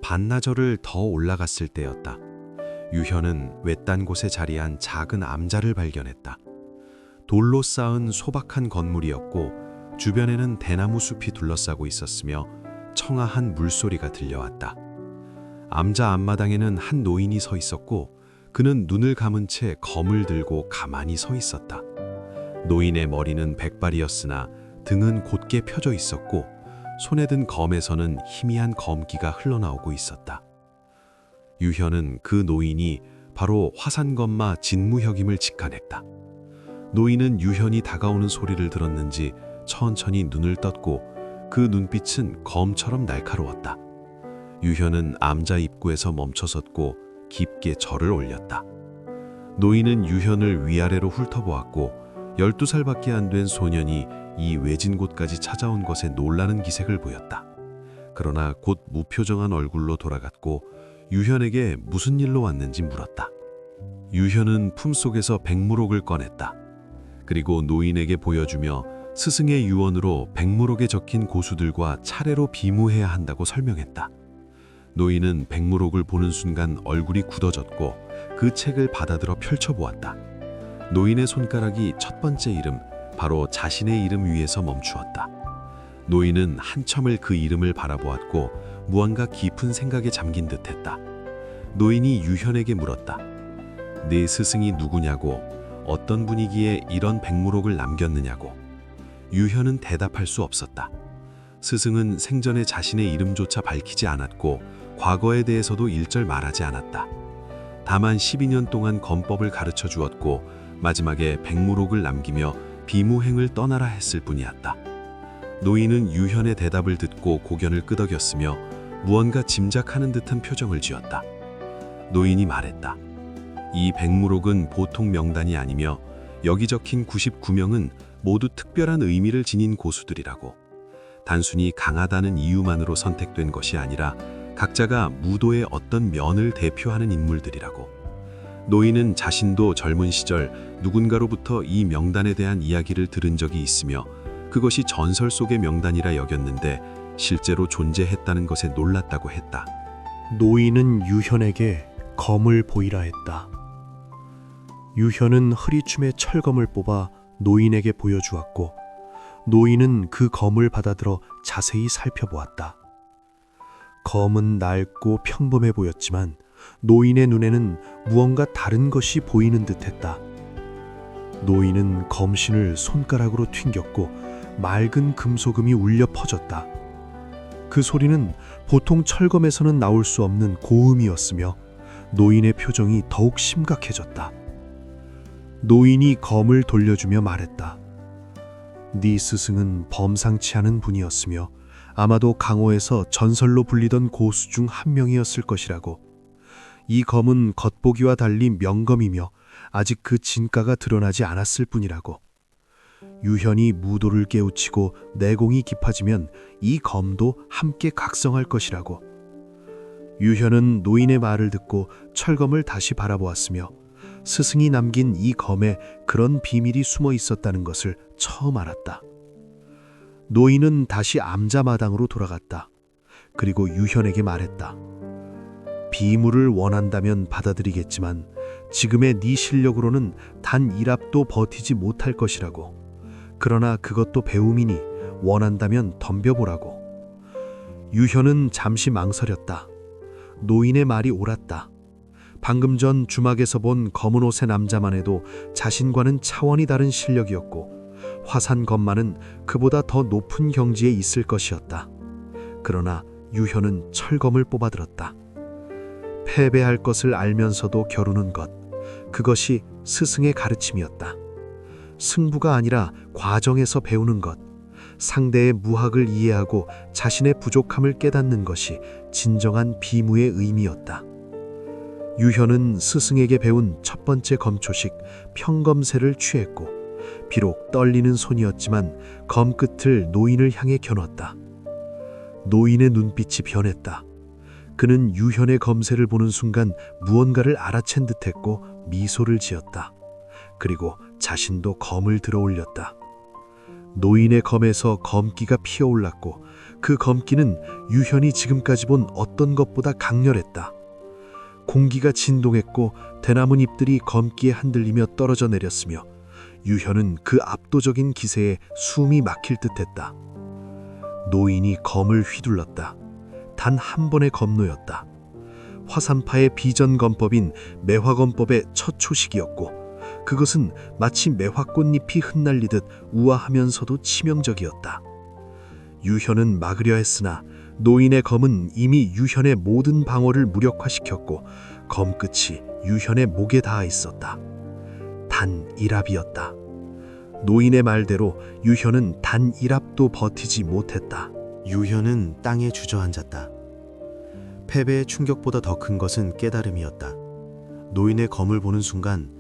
반나절을 더 올라갔을 때였다. 유현은 외딴 곳에 자리한 작은 암자를 발견했다. 돌로 쌓은 소박한 건물이었고 주변에는 대나무 숲이 둘러싸고 있었으며 청아한 물소리가 들려왔다. 암자 앞마당에는 한 노인이 서 있었고 그는 눈을 감은 채 검을 들고 가만히 서 있었다. 노인의 머리는 백발이었으나 등은 곧게 펴져 있었고 손에 든 검에서는 희미한 검기가 흘러나오고 있었다. 유현은 그 노인이 바로 화산검마 진무혁임을 직관했다. 노인은 유현이 다가오는 소리를 들었는지 천천히 눈을 떴고 그 눈빛은 검처럼 날카로웠다. 유현은 암자 입구에서 멈춰섰고 깊게 절을 올렸다. 노인은 유현을 위아래로 훑어보았고 12살밖에 안 된 소년이 이 외진 곳까지 찾아온 것에 놀라는 기색을 보였다. 그러나 곧 무표정한 얼굴로 돌아갔고 유현에게 무슨 일로 왔는지 물었다. 유현은 품속에서 백무록을 꺼냈다. 그리고 노인에게 보여주며 스승의 유언으로 백무록에 적힌 고수들과 차례로 비무해야 한다고 설명했다. 노인은 백무록을 보는 순간 얼굴이 굳어졌고 그 책을 받아들어 펼쳐보았다. 노인의 손가락이 첫 번째 이름, 바로 자신의 이름 위에서 멈추었다. 노인은 한참을 그 이름을 바라보았고 무언가 깊은 생각에 잠긴 듯했다. 노인이 유현에게 물었다. 네 스승이 누구냐고, 어떤 분위기에 이런 백무록을 남겼느냐고. 유현은 대답할 수 없었다. 스승은 생전에 자신의 이름조차 밝히지 않았고 과거에 대해서도 일절 말하지 않았다. 다만 12년 동안 검법을 가르쳐 주었고 마지막에 백무록을 남기며 비무행을 떠나라 했을 뿐이었다. 노인은 유현의 대답을 듣고 고견을 끄덕였으며 무언가 짐작하는 듯한 표정을 지었다. 노인이 말했다. 이 백무록은 보통 명단이 아니며 여기 적힌 99명은 모두 특별한 의미를 지닌 고수들이라고. 단순히 강하다는 이유만으로 선택된 것이 아니라 각자가 무도의 어떤 면을 대표하는 인물들이라고. 노인은 자신도 젊은 시절 누군가로부터 이 명단에 대한 이야기를 들은 적이 있으며 그것이 전설 속의 명단이라 여겼는데 실제로 존재했다는 것에 놀랐다고 했다. 노인은 유현에게 검을 보이라 했다. 유현은 흐리춤에 철검을 뽑아 노인에게 보여주었고 노인은 그 검을 받아들어 자세히 살펴보았다. 검은 낡고 평범해 보였지만 노인의 눈에는 무언가 다른 것이 보이는 듯했다. 노인은 검신을 손가락으로 튕겼고 맑은 금소금이 울려 퍼졌다. 그 소리는 보통 철검에서는 나올 수 없는 고음이었으며 노인의 표정이 더욱 심각해졌다. 노인이 검을 돌려주며 말했다. 네 스승은 범상치 않은 분이었으며 아마도 강호에서 전설로 불리던 고수 중 한 명이었을 것이라고. 이 검은 겉보기와 달리 명검이며 아직 그 진가가 드러나지 않았을 뿐이라고. 유현이 무도를 깨우치고 내공이 깊어지면 이 검도 함께 각성할 것이라고. 유현은 노인의 말을 듣고 철검을 다시 바라보았으며 스승이 남긴 이 검에 그런 비밀이 숨어 있었다는 것을 처음 알았다. 노인은 다시 암자마당으로 돌아갔다. 그리고 유현에게 말했다. 비물을 원한다면 받아들이겠지만 지금의 네 실력으로는 단 1합도 버티지 못할 것이라고. 그러나 그것도 배움이니 원한다면 덤벼보라고. 유현은 잠시 망설였다. 노인의 말이 옳았다. 방금 전 주막에서 본 검은 옷의 남자만 해도 자신과는 차원이 다른 실력이었고 화산 검만은 그보다 더 높은 경지에 있을 것이었다. 그러나 유현은 철검을 뽑아들었다. 패배할 것을 알면서도 겨루는 것, 그것이 스승의 가르침이었다. 승부가 아니라 과정에서 배우는 것, 상대의 무학을 이해하고 자신의 부족함을 깨닫는 것이 진정한 비무의 의미였다. 유현은 스승에게 배운 첫 번째 검초식 평검세를 취했고 비록 떨리는 손이었지만 검 끝을 노인을 향해 겨눴다. 노인의 눈빛이 변했다. 그는 유현의 검세를 보는 순간 무언가를 알아챈 듯했고 미소를 지었다. 그리고 자신도 검을 들어 올렸다. 노인의 검에서 검기가 피어올랐고 그 검기는 유현이 지금까지 본 어떤 것보다 강렬했다. 공기가 진동했고 대나무 잎들이 검기에 흔들리며 떨어져 내렸으며 유현은 그 압도적인 기세에 숨이 막힐 듯했다. 노인이 검을 휘둘렀다. 단 한 번의 검노였다. 화산파의 비전검법인 매화검법의 첫 초식이었고 그것은 마치 매화꽃잎이 흩날리듯 우아하면서도 치명적이었다. 유현은 막으려 했으나 노인의 검은 이미 유현의 모든 방어를 무력화시켰고 검 끝이 유현의 목에 닿아 있었다. 단 1합이었다. 노인의 말대로 유현은 단 1합도 버티지 못했다. 유현은 땅에 주저앉았다. 패배의 충격보다 더 큰 것은 깨달음이었다. 노인의 검을 보는 순간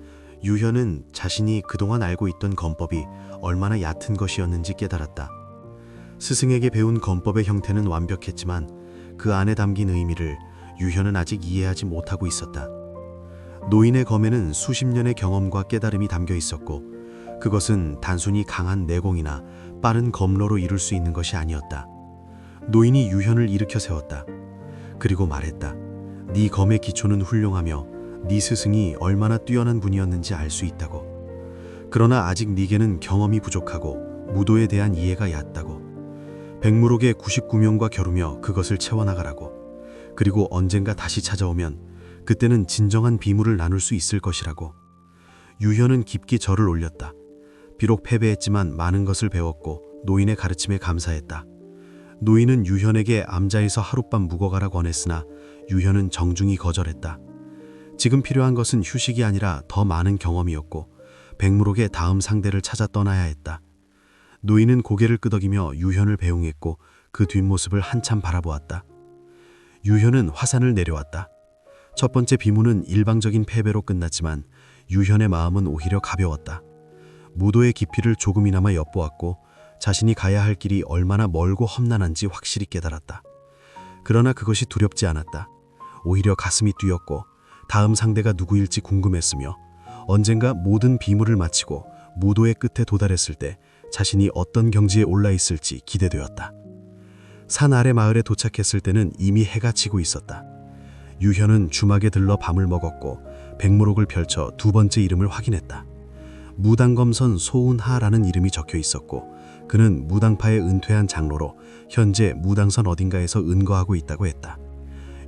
유현은 자신이 그동안 알고 있던 검법이 얼마나 얕은 것이었는지 깨달았다. 스승에게 배운 검법의 형태는 완벽했지만 그 안에 담긴 의미를 유현은 아직 이해하지 못하고 있었다. 노인의 검에는 수십 년의 경험과 깨달음이 담겨 있었고 그것은 단순히 강한 내공이나 빠른 검로로 이룰 수 있는 것이 아니었다. 노인이 유현을 일으켜 세웠다. 그리고 말했다. 네 검의 기초는 훌륭하며 네 스승이 얼마나 뛰어난 분이었는지 알 수 있다고. 그러나 아직 네게는 경험이 부족하고 무도에 대한 이해가 얕다고. 백무록의 99명과 겨루며 그것을 채워나가라고. 그리고 언젠가 다시 찾아오면 그때는 진정한 비무를 나눌 수 있을 것이라고. 유현은 깊게 절을 올렸다. 비록 패배했지만 많은 것을 배웠고 노인의 가르침에 감사했다. 노인은 유현에게 암자에서 하룻밤 묵어가라 권했으나 유현은 정중히 거절했다. 지금 필요한 것은 휴식이 아니라 더 많은 경험이었고 백무록의 다음 상대를 찾아 떠나야 했다. 노인은 고개를 끄덕이며 유현을 배웅했고 그 뒷모습을 한참 바라보았다. 유현은 화산을 내려왔다. 첫 번째 비무는 일방적인 패배로 끝났지만 유현의 마음은 오히려 가벼웠다. 무도의 깊이를 조금이나마 엿보았고 자신이 가야 할 길이 얼마나 멀고 험난한지 확실히 깨달았다. 그러나 그것이 두렵지 않았다. 오히려 가슴이 뛰었고 다음 상대가 누구일지 궁금했으며 언젠가 모든 비무를 마치고 무도의 끝에 도달했을 때 자신이 어떤 경지에 올라 있을지 기대되었다. 산 아래 마을에 도착했을 때는 이미 해가 지고 있었다. 유현은 주막에 들러 밤을 먹었고 백무록을 펼쳐 두 번째 이름을 확인했다. 무당검선 소운하라는 이름이 적혀 있었고 그는 무당파의 은퇴한 장로로 현재 무당선 어딘가에서 은거하고 있다고 했다.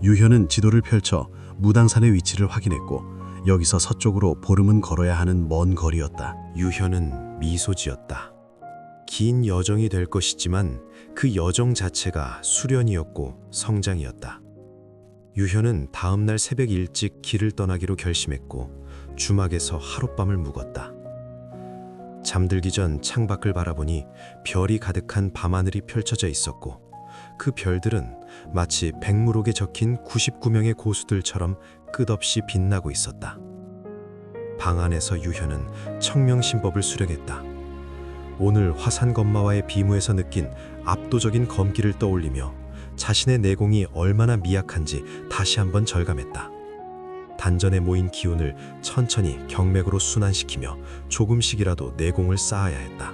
유현은 지도를 펼쳐 무당산의 위치를 확인했고 여기서 서쪽으로 보름은 걸어야 하는 먼 거리였다. 유현은 미소 지었다. 긴 여정이 될 것이지만 그 여정 자체가 수련이었고 성장이었다. 유현은 다음 날 새벽 일찍 길을 떠나기로 결심했고 주막에서 하룻밤을 묵었다. 잠들기 전 창밖을 바라보니 별이 가득한 밤하늘이 펼쳐져 있었고 그 별들은 마치 백무록에 적힌 99명의 고수들처럼 끝없이 빛나고 있었다. 방 안에서 유현은 청명신법을 수령했다. 오늘 화산검마와의 비무에서 느낀 압도적인 검기를 떠올리며 자신의 내공이 얼마나 미약한지 다시 한번 절감했다. 단전에 모인 기운을 천천히 경맥으로 순환시키며 조금씩이라도 내공을 쌓아야 했다.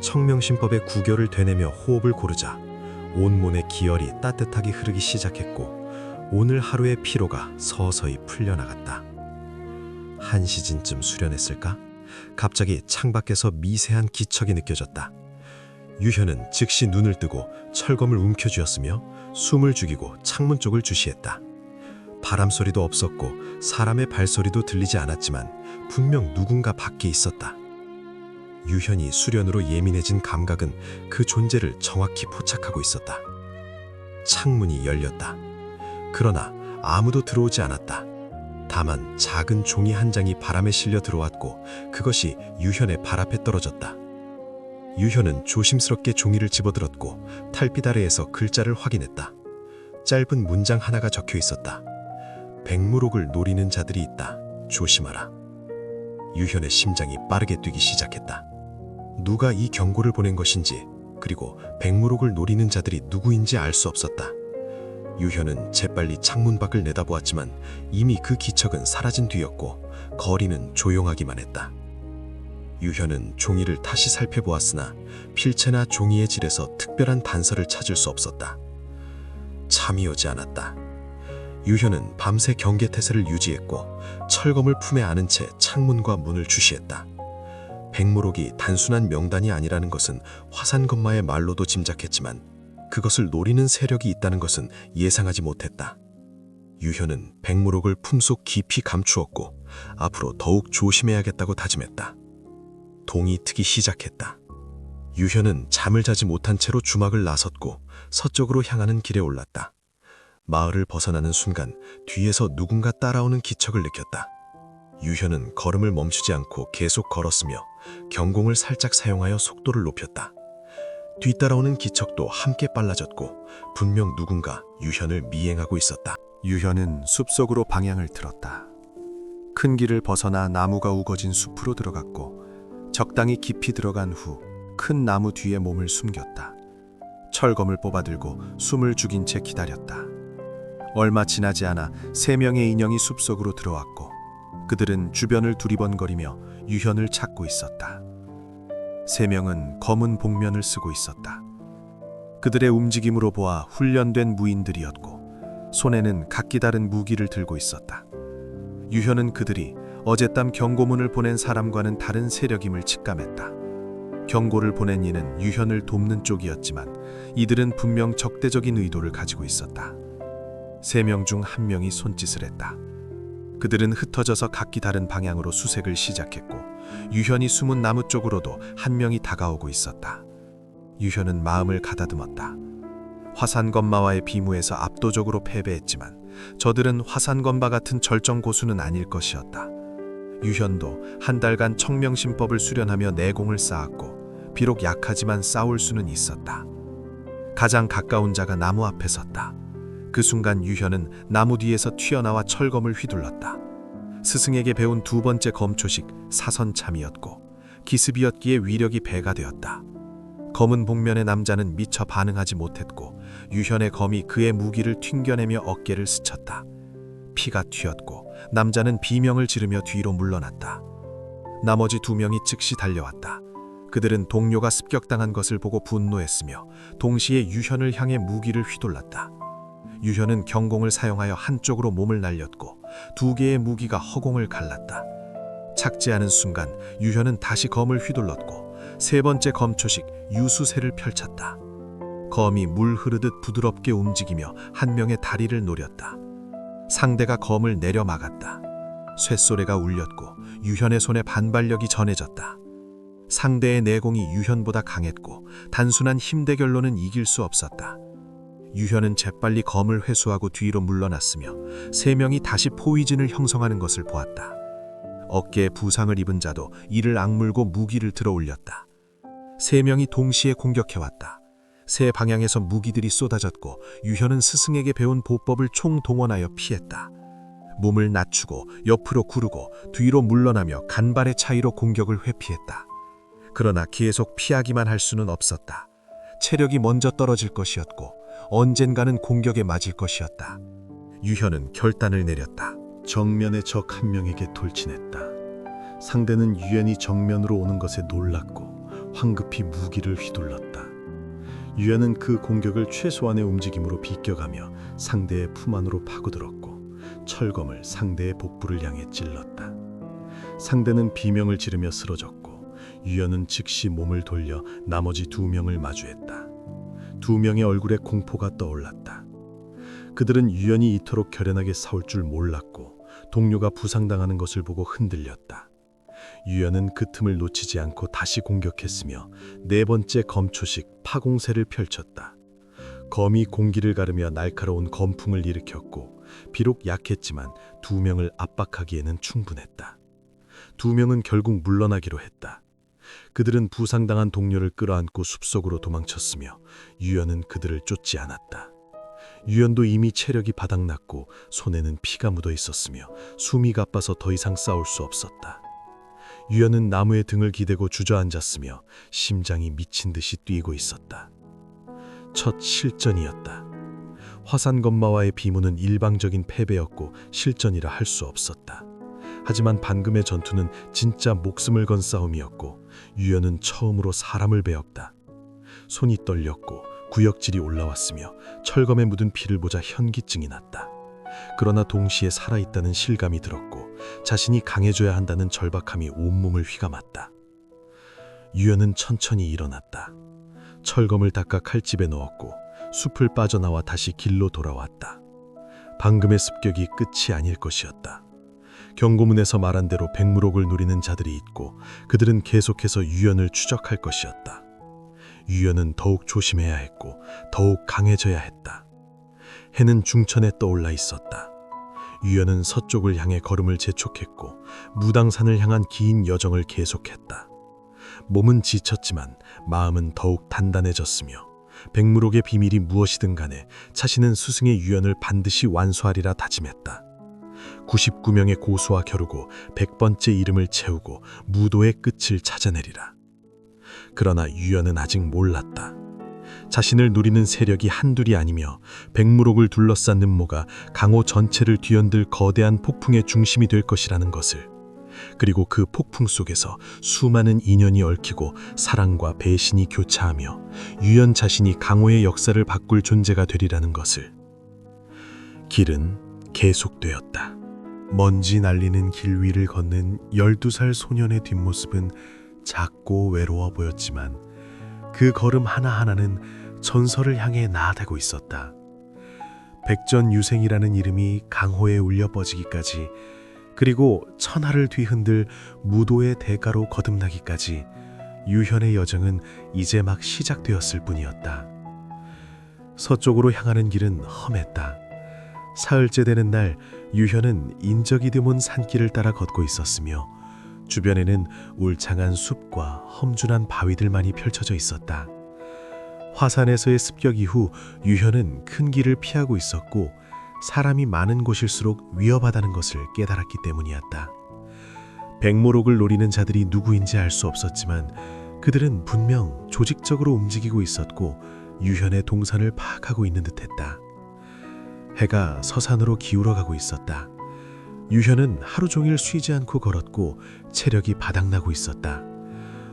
청명신법의 구결을 되뇌며 호흡을 고르자 온몸의 기혈이 따뜻하게 흐르기 시작했고 오늘 하루의 피로가 서서히 풀려나갔다. 1시즌쯤 수련했을까? 갑자기 창밖에서 미세한 기척이 느껴졌다. 유현은 즉시 눈을 뜨고 철검을 움켜쥐었으며 숨을 죽이고 창문 쪽을 주시했다. 바람 소리도 없었고 사람의 발소리도 들리지 않았지만 분명 누군가 밖에 있었다. 유현이 수련으로 예민해진 감각은 그 존재를 정확히 포착하고 있었다. 창문이 열렸다. 그러나 아무도 들어오지 않았다. 다만 작은 종이 한 장이 바람에 실려 들어왔고 그것이 유현의 발 앞에 떨어졌다. 유현은 조심스럽게 종이를 집어들었고 탈빛 아래에서 글자를 확인했다. 짧은 문장 하나가 적혀 있었다. 백무록을 노리는 자들이 있다. 조심하라. 유현의 심장이 빠르게 뛰기 시작했다. 누가 이 경고를 보낸 것인지, 그리고 백무록을 노리는 자들이 누구인지 알 수 없었다. 유현은 재빨리 창문 밖을 내다보았지만 이미 그 기척은 사라진 뒤였고 거리는 조용하기만 했다. 유현은 종이를 다시 살펴보았으나 필체나 종이의 질에서 특별한 단서를 찾을 수 없었다. 잠이 오지 않았다. 유현은 밤새 경계태세를 유지했고 철검을 품에 안은 채 창문과 문을 주시했다. 백무록이 단순한 명단이 아니라는 것은 화산검마의 말로도 짐작했지만 그것을 노리는 세력이 있다는 것은 예상하지 못했다. 유현은 백무록을 품속 깊이 감추었고 앞으로 더욱 조심해야겠다고 다짐했다. 동이 트기 시작했다. 유현은 잠을 자지 못한 채로 주막을 나섰고 서쪽으로 향하는 길에 올랐다. 마을을 벗어나는 순간 뒤에서 누군가 따라오는 기척을 느꼈다. 유현은 걸음을 멈추지 않고 계속 걸었으며 경공을 살짝 사용하여 속도를 높였다. 뒤따라오는 기척도 함께 빨라졌고 분명 누군가 유현을 미행하고 있었다. 유현은 숲속으로 방향을 틀었다. 큰 길을 벗어나 나무가 우거진 숲으로 들어갔고 적당히 깊이 들어간 후 큰 나무 뒤에 몸을 숨겼다. 철검을 뽑아들고 숨을 죽인 채 기다렸다. 얼마 지나지 않아 3명의 인형이 숲속으로 들어왔고 그들은 주변을 두리번거리며 유현을 찾고 있었다. 3명은 검은 복면을 쓰고 있었다. 그들의 움직임으로 보아 훈련된 무인들이었고 손에는 각기 다른 무기를 들고 있었다. 유현은 그들이 어젯밤 경고문을 보낸 사람과는 다른 세력임을 직감했다. 경고를 보낸 이는 유현을 돕는 쪽이었지만 이들은 분명 적대적인 의도를 가지고 있었다. 3명 중 1명이 손짓을 했다. 그들은 흩어져서 각기 다른 방향으로 수색을 시작했고 유현이 숨은 나무 쪽으로도 1명이 다가오고 있었다. 유현은 마음을 가다듬었다. 화산검마와의 비무에서 압도적으로 패배했지만 저들은 화산검마 같은 절정고수는 아닐 것이었다. 유현도 한 달간 청명신법을 수련하며 내공을 쌓았고 비록 약하지만 싸울 수는 있었다. 가장 가까운 자가 나무 앞에 섰다. 그 순간 유현은 나무 뒤에서 튀어나와 철검을 휘둘렀다. 스승에게 배운 2번째 검초식 사선참이었고 기습이었기에 위력이 배가 되었다. 검은 복면의 남자는 미처 반응하지 못했고 유현의 검이 그의 무기를 튕겨내며 어깨를 스쳤다. 피가 튀었고 남자는 비명을 지르며 뒤로 물러났다. 나머지 2명이 즉시 달려왔다. 그들은 동료가 습격당한 것을 보고 분노했으며 동시에 유현을 향해 무기를 휘둘렀다. 유현은 경공을 사용하여 한쪽으로 몸을 날렸고 2개의 무기가 허공을 갈랐다. 착지하는 순간 유현은 다시 검을 휘둘렀고 3번째 검초식 유수세를 펼쳤다. 검이 물 흐르듯 부드럽게 움직이며 1명의 다리를 노렸다. 상대가 검을 내려 막았다. 쇳소리가 울렸고 유현의 손에 반발력이 전해졌다. 상대의 내공이 유현보다 강했고 단순한 힘 대결로는 이길 수 없었다. 유현은 재빨리 검을 회수하고 뒤로 물러났으며 3명이 다시 포위진을 형성하는 것을 보았다. 어깨에 부상을 입은 자도 이를 악물고 무기를 들어 올렸다. 3명이 동시에 공격해왔다. 3 방향에서 무기들이 쏟아졌고 유현은 스승에게 배운 보법을 총동원하여 피했다. 몸을 낮추고 옆으로 구르고 뒤로 물러나며 간발의 차이로 공격을 회피했다. 그러나 계속 피하기만 할 수는 없었다. 체력이 먼저 떨어질 것이었고 언젠가는 공격에 맞을 것이었다. 유현은 결단을 내렸다. 정면의 적 1명에게 돌진했다. 상대는 유현이 정면으로 오는 것에 놀랐고 황급히 무기를 휘둘렀다. 유현은 그 공격을 최소한의 움직임으로 비껴가며 상대의 품 안으로 파고들었고 철검을 상대의 복부를 향해 찔렀다. 상대는 비명을 지르며 쓰러졌고 유연은 즉시 몸을 돌려 나머지 2명을 마주했다. 2명의 얼굴에 공포가 떠올랐다. 그들은 유연이 이토록 결연하게 싸울 줄 몰랐고 동료가 부상당하는 것을 보고 흔들렸다. 유연은 그 틈을 놓치지 않고 다시 공격했으며 4번째 검초식 파공세를 펼쳤다. 검이 공기를 가르며 날카로운 검풍을 일으켰고 비록 약했지만 2명을 압박하기에는 충분했다. 2명은 결국 물러나기로 했다. 그들은 부상당한 동료를 끌어안고 숲속으로 도망쳤으며 유연은 그들을 쫓지 않았다. 유연도 이미 체력이 바닥났고 손에는 피가 묻어 있었으며 숨이 가빠서 더 이상 싸울 수 없었다. 유연은 나무에 등을 기대고 주저앉았으며 심장이 미친 듯이 뛰고 있었다. 첫 실전이었다. 화산검마와의 비무는 일방적인 패배였고 실전이라 할 수 없었다. 하지만 방금의 전투는 진짜 목숨을 건 싸움이었고 유연은 처음으로 사람을 베었다. 손이 떨렸고 구역질이 올라왔으며 철검에 묻은 피를 보자 현기증이 났다. 그러나 동시에 살아있다는 실감이 들었고 자신이 강해져야 한다는 절박함이 온몸을 휘감았다. 유연은 천천히 일어났다. 철검을 닦아 칼집에 넣었고 숲을 빠져나와 다시 길로 돌아왔다. 방금의 습격이 끝이 아닐 것이었다. 경고문에서 말한 대로 백무록을 노리는 자들이 있고 그들은 계속해서 유연을 추적할 것이었다. 유연은 더욱 조심해야 했고 더욱 강해져야 했다. 해는 중천에 떠올라 있었다. 유연은 서쪽을 향해 걸음을 재촉했고 무당산을 향한 긴 여정을 계속했다. 몸은 지쳤지만 마음은 더욱 단단해졌으며 백무록의 비밀이 무엇이든 간에 자신은 스승의 유연을 반드시 완수하리라 다짐했다. 99명의 고수와 겨루고 100번째 이름을 채우고 무도의 끝을 찾아내리라. 그러나 유연은 아직 몰랐다. 자신을 노리는 세력이 한둘이 아니며 백무록을 둘러싼 음모가 강호 전체를 뒤흔들 거대한 폭풍의 중심이 될 것이라는 것을, 그리고 그 폭풍 속에서 수많은 인연이 얽히고 사랑과 배신이 교차하며 유연 자신이 강호의 역사를 바꿀 존재가 되리라는 것을. 길은 계속되었다. 먼지 날리는 길 위를 걷는 12살 소년의 뒷모습은 작고 외로워 보였지만 그 걸음 하나하나는 전설을 향해 나아가고 있었다. 백전유생이라는 이름이 강호에 울려 뻗지기까지, 그리고 천하를 뒤흔들 무도의 대가로 거듭나기까지 유현의 여정은 이제 막 시작되었을 뿐이었다. 서쪽으로 향하는 길은 험했다. 사흘째 되는 날 유현은 인적이 드문 산길을 따라 걷고 있었으며 주변에는 울창한 숲과 험준한 바위들만이 펼쳐져 있었다. 화산에서의 습격 이후 유현은 큰 길을 피하고 있었고 사람이 많은 곳일수록 위험하다는 것을 깨달았기 때문이었다. 백모록을 노리는 자들이 누구인지 알 수 없었지만 그들은 분명 조직적으로 움직이고 있었고 유현의 동선을 파악하고 있는 듯했다. 해가 서산으로 기울어가고 있었다. 유현은 하루 종일 쉬지 않고 걸었고 체력이 바닥나고 있었다.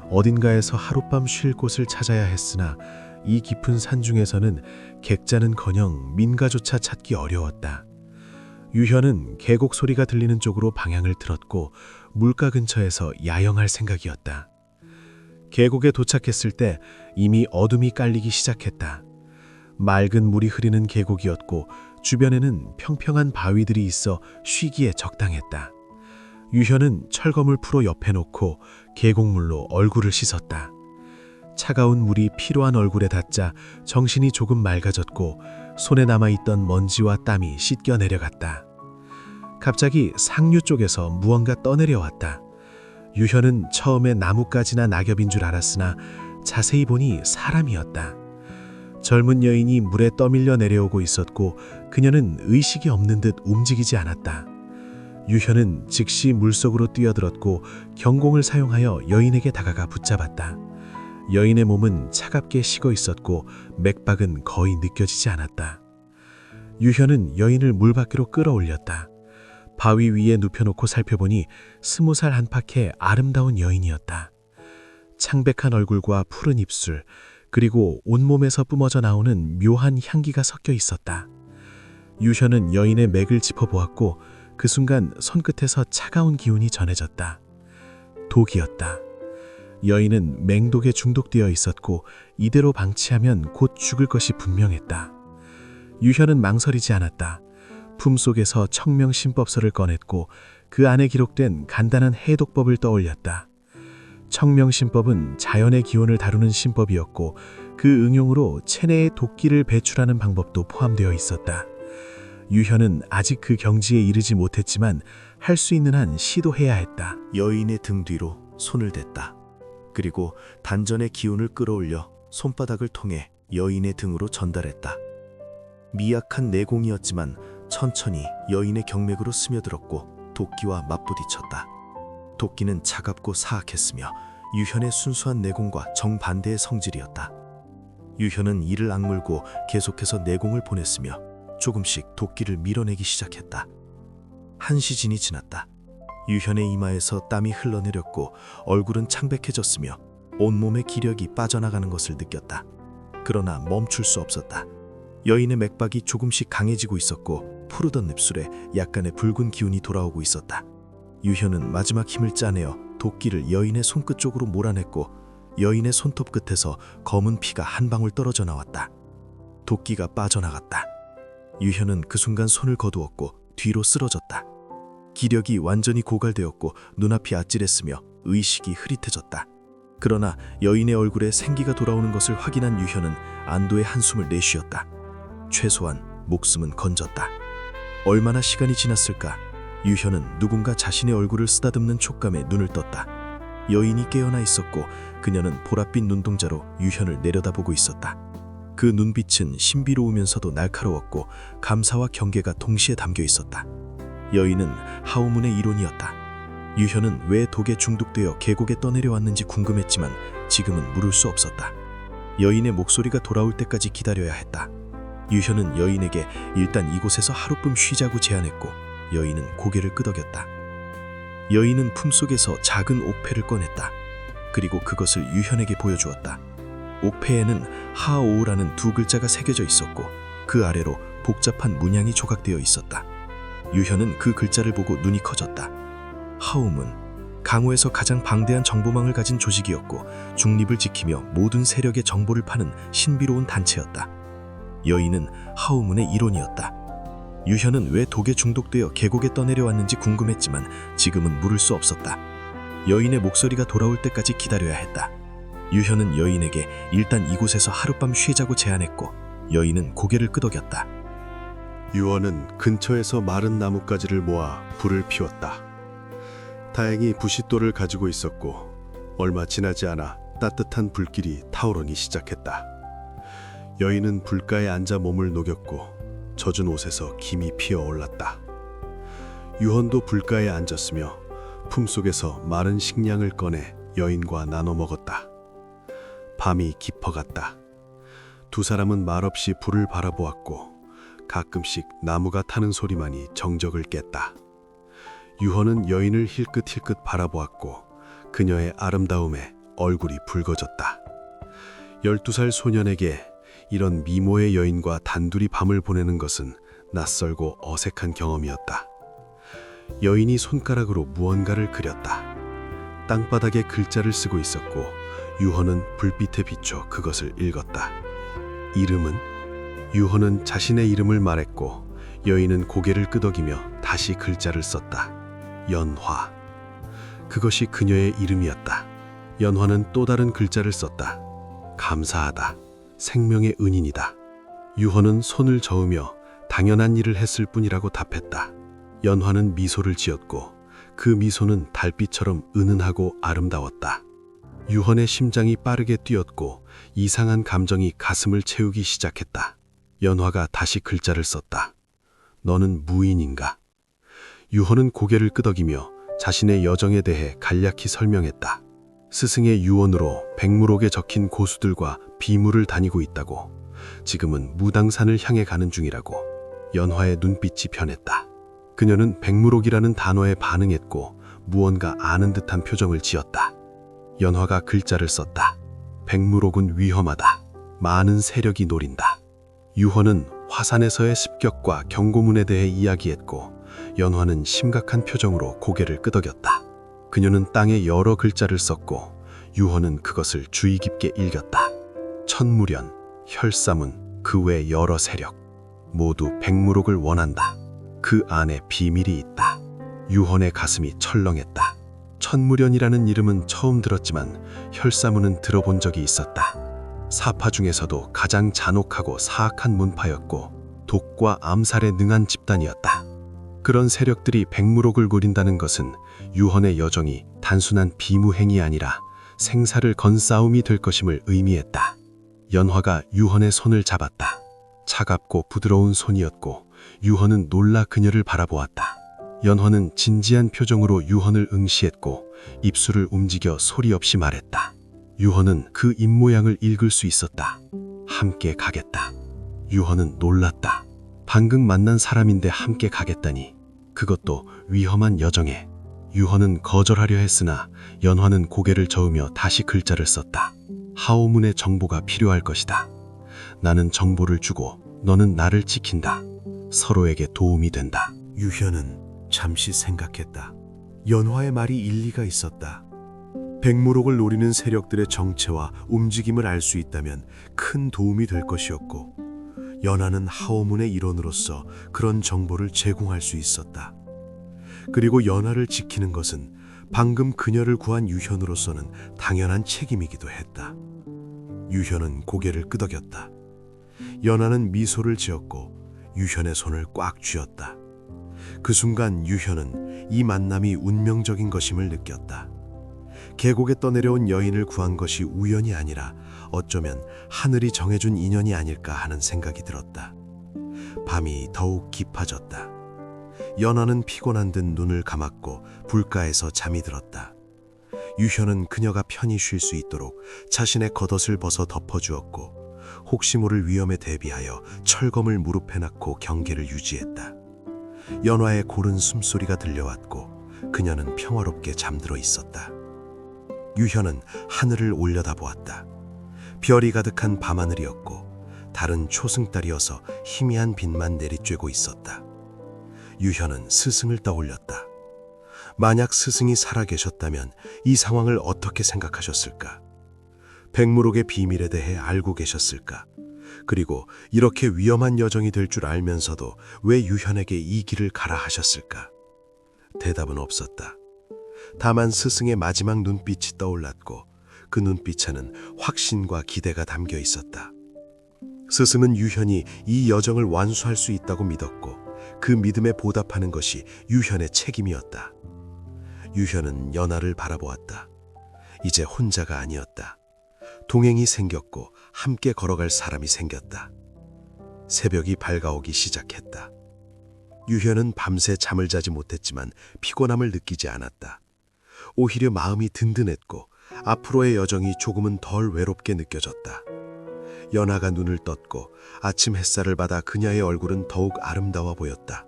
어딘가에서 하룻밤 쉴 곳을 찾아야 했으나 이 깊은 산 중에서는 객자는커녕 민가조차 찾기 어려웠다. 유현은 계곡 소리가 들리는 쪽으로 방향을 틀었고 물가 근처에서 야영할 생각이었다. 계곡에 도착했을 때 이미 어둠이 깔리기 시작했다. 맑은 물이 흐르는 계곡이었고 주변에는 평평한 바위들이 있어 쉬기에 적당했다. 유현은 철검을 풀어 옆에 놓고 계곡물로 얼굴을 씻었다. 차가운 물이 피로한 얼굴에 닿자 정신이 조금 맑아졌고 손에 남아있던 먼지와 땀이 씻겨 내려갔다. 갑자기 상류 쪽에서 무언가 떠내려왔다. 유현은 처음에 나뭇가지나 낙엽인 줄 알았으나 자세히 보니 사람이었다. 젊은 여인이 물에 떠밀려 내려오고 있었고 그녀는 의식이 없는 듯 움직이지 않았다. 유현은 즉시 물속으로 뛰어들었고 경공을 사용하여 여인에게 다가가 붙잡았다. 여인의 몸은 차갑게 식어 있었고 맥박은 거의 느껴지지 않았다. 유현은 여인을 물 밖으로 끌어올렸다. 바위 위에 눕혀놓고 살펴보니 20살 안팎의 아름다운 여인이었다. 창백한 얼굴과 푸른 입술, 그리고 온몸에서 뿜어져 나오는 묘한 향기가 섞여 있었다. 유현은 여인의 맥을 짚어보았고 그 순간 손끝에서 차가운 기운이 전해졌다. 독이었다. 여인은 맹독에 중독되어 있었고 이대로 방치하면 곧 죽을 것이 분명했다. 유현은 망설이지 않았다. 품속에서 청명신법서를 꺼냈고 그 안에 기록된 간단한 해독법을 떠올렸다. 청명신법은 자연의 기운을 다루는 신법이었고 그 응용으로 체내에 도끼를 배출하는 방법도 포함되어 있었다. 유현은 아직 그 경지에 이르지 못했지만 할 수 있는 한 시도해야 했다. 여인의 등 뒤로 손을 댔다. 그리고 단전의 기운을 끌어올려 손바닥을 통해 여인의 등으로 전달했다. 미약한 내공이었지만 천천히 여인의 경맥으로 스며들었고 도끼와 맞부딪혔다. 도끼는 차갑고 사악했으며 유현의 순수한 내공과 정반대의 성질이었다. 유현은 이를 악물고 계속해서 내공을 보냈으며 조금씩 도끼를 밀어내기 시작했다. 한시진이 지났다. 유현의 이마에서 땀이 흘러내렸고 얼굴은 창백해졌으며 온몸의 기력이 빠져나가는 것을 느꼈다. 그러나 멈출 수 없었다. 여인의 맥박이 조금씩 강해지고 있었고 푸르던 입술에 약간의 붉은 기운이 돌아오고 있었다. 유현은 마지막 힘을 짜내어 도끼를 여인의 손끝 쪽으로 몰아냈고 여인의 손톱 끝에서 검은 피가 한 방울 떨어져 나왔다. 도끼가 빠져나갔다. 유현은 그 순간 손을 거두었고 뒤로 쓰러졌다. 기력이 완전히 고갈되었고 눈앞이 아찔했으며 의식이 흐릿해졌다. 그러나 여인의 얼굴에 생기가 돌아오는 것을 확인한 유현은 안도의 한숨을 내쉬었다. 최소한 목숨은 건졌다. 얼마나 시간이 지났을까? 유현은 누군가 자신의 얼굴을 쓰다듬는 촉감에 눈을 떴다. 여인이 깨어나 있었고 그녀는 보랏빛 눈동자로 유현을 내려다보고 있었다. 그 눈빛은 신비로우면서도 날카로웠고 감사와 경계가 동시에 담겨 있었다. 여인은 하우문의 일원이었다. 유현은 왜 독에 중독되어 계곡에 떠내려왔는지 궁금했지만 지금은 물을 수 없었다. 여인의 목소리가 돌아올 때까지 기다려야 했다. 유현은 여인에게 일단 이곳에서 하룻밤 쉬자고 제안했고 여인은 고개를 끄덕였다. 여인은 품속에서 작은 옥패를 꺼냈다. 그리고 그것을 유현에게 보여주었다. 옥패에는 하오우라는 두 글자가 새겨져 있었고 그 아래로 복잡한 문양이 조각되어 있었다. 유현은 그 글자를 보고 눈이 커졌다. 하움은 강호에서 가장 방대한 정보망을 가진 조직이었고 중립을 지키며 모든 세력의 정보를 파는 신비로운 단체였다. 여인은 하우문의 일원이었다. 유현은 왜 독에 중독되어 계곡에 떠내려왔는지 궁금했지만 지금은 물을 수 없었다. 여인의 목소리가 돌아올 때까지 기다려야 했다. 유현은 여인에게 일단 이곳에서 하룻밤 쉬자고 제안했고 여인은 고개를 끄덕였다. 유언은 근처에서 마른 나뭇가지를 모아 불을 피웠다. 다행히 부싯돌을 가지고 있었고 얼마 지나지 않아 따뜻한 불길이 타오르기 시작했다. 여인은 불가에 앉아 몸을 녹였고 젖은 옷에서 김이 피어올랐다. 유헌도 불가에 앉았으며 품속에서 마른 식량을 꺼내 여인과 나눠 먹었다. 밤이 깊어갔다. 두 사람은 말없이 불을 바라보았고 가끔씩 나무가 타는 소리만이 정적을 깼다. 유헌은 여인을 힐끗힐끗 바라보았고 그녀의 아름다움에 얼굴이 붉어졌다. 12살 소년에게 이런 미모의 여인과 단둘이 밤을 보내는 것은 낯설고 어색한 경험이었다. 여인이 손가락으로 무언가를 그렸다. 땅바닥에 글자를 쓰고 있었고 유헌은 불빛에 비춰 그것을 읽었다. 이름은? 유헌은 자신의 이름을 말했고 여인은 고개를 끄덕이며 다시 글자를 썼다. 연화. 그것이 그녀의 이름이었다. 연화는 또 다른 글자를 썼다. 감사하다. 생명의 은인이다. 유헌은 손을 저으며 당연한 일을 했을 뿐이라고 답했다. 연화는 미소를 지었고 그 미소는 달빛처럼 은은하고 아름다웠다. 유헌의 심장이 빠르게 뛰었고 이상한 감정이 가슴을 채우기 시작했다. 연화가 다시 글자를 썼다. 너는 무인인가? 유헌은 고개를 끄덕이며 자신의 여정에 대해 간략히 설명했다. 스승의 유언으로 백무록에 적힌 고수들과 비무를 다니고 있다고. 지금은 무당산을 향해 가는 중이라고. 연화의 눈빛이 변했다. 그녀는 백무록이라는 단어에 반응했고 무언가 아는 듯한 표정을 지었다. 연화가 글자를 썼다. 백무록은 위험하다. 많은 세력이 노린다. 유헌은 화산에서의 습격과 경고문에 대해 이야기했고 연화는 심각한 표정으로 고개를 끄덕였다. 그녀는 땅에 여러 글자를 썼고 유헌은 그것을 주의 깊게 읽었다. 천무련, 혈사문, 그 외 여러 세력 모두 백무록을 원한다. 그 안에 비밀이 있다. 유헌의 가슴이 철렁했다. 천무련이라는 이름은 처음 들었지만 혈사문은 들어본 적이 있었다. 사파 중에서도 가장 잔혹하고 사악한 문파였고 독과 암살에 능한 집단이었다. 그런 세력들이 백무록을 노린다는 것은 유헌의 여정이 단순한 비무행이 아니라 생사를 건 싸움이 될 것임을 의미했다. 연화가 유헌의 손을 잡았다. 차갑고 부드러운 손이었고 유헌은 놀라 그녀를 바라보았다. 연화는 진지한 표정으로 유헌을 응시했고 입술을 움직여 소리 없이 말했다. 유헌은 그 입모양을 읽을 수 있었다. 함께 가겠다. 유헌은 놀랐다. 방금 만난 사람인데 함께 가겠다니. 그것도 위험한 여정에. 유헌은 거절하려 했으나 연화는 고개를 저으며 다시 글자를 썼다. 하오문의 정보가 필요할 것이다. 나는 정보를 주고 너는 나를 지킨다. 서로에게 도움이 된다. 유현은 잠시 생각했다. 연화의 말이 일리가 있었다. 백무록을 노리는 세력들의 정체와 움직임을 알 수 있다면 큰 도움이 될 것이었고, 연하는 하오문의 일원으로서 그런 정보를 제공할 수 있었다. 그리고 연하를 지키는 것은 방금 그녀를 구한 유현으로서는 당연한 책임이기도 했다. 유현은 고개를 끄덕였다. 연하는 미소를 지었고 유현의 손을 꽉 쥐었다. 그 순간 유현은 이 만남이 운명적인 것임을 느꼈다. 계곡에 떠내려온 여인을 구한 것이 우연이 아니라 어쩌면 하늘이 정해준 인연이 아닐까 하는 생각이 들었다. 밤이 더욱 깊어졌다. 연하는 피곤한 듯 눈을 감았고 불가에서 잠이 들었다. 유현은 그녀가 편히 쉴 수 있도록 자신의 겉옷을 벗어 덮어주었고 혹시 모를 위험에 대비하여 철검을 무릎에 놨고 경계를 유지했다. 연화의 고른 숨소리가 들려왔고 그녀는 평화롭게 잠들어 있었다. 유현은 하늘을 올려다보았다. 별이 가득한 밤하늘이었고 달은 초승달이어서 희미한 빛만 내리쬐고 있었다. 유현은 스승을 떠올렸다. 만약 스승이 살아계셨다면 이 상황을 어떻게 생각하셨을까? 백무록의 비밀에 대해 알고 계셨을까? 그리고 이렇게 위험한 여정이 될 줄 알면서도 왜 유현에게 이 길을 가라 하셨을까? 대답은 없었다. 다만 스승의 마지막 눈빛이 떠올랐고 그 눈빛에는 확신과 기대가 담겨 있었다. 스승은 유현이 이 여정을 완수할 수 있다고 믿었고 그 믿음에 보답하는 것이 유현의 책임이었다. 유현은 연하를 바라보았다. 이제 혼자가 아니었다. 동행이 생겼고 함께 걸어갈 사람이 생겼다. 새벽이 밝아오기 시작했다. 유현은 밤새 잠을 자지 못했지만 피곤함을 느끼지 않았다. 오히려 마음이 든든했고 앞으로의 여정이 조금은 덜 외롭게 느껴졌다. 연하가 눈을 떴고 아침 햇살을 받아 그녀의 얼굴은 더욱 아름다워 보였다.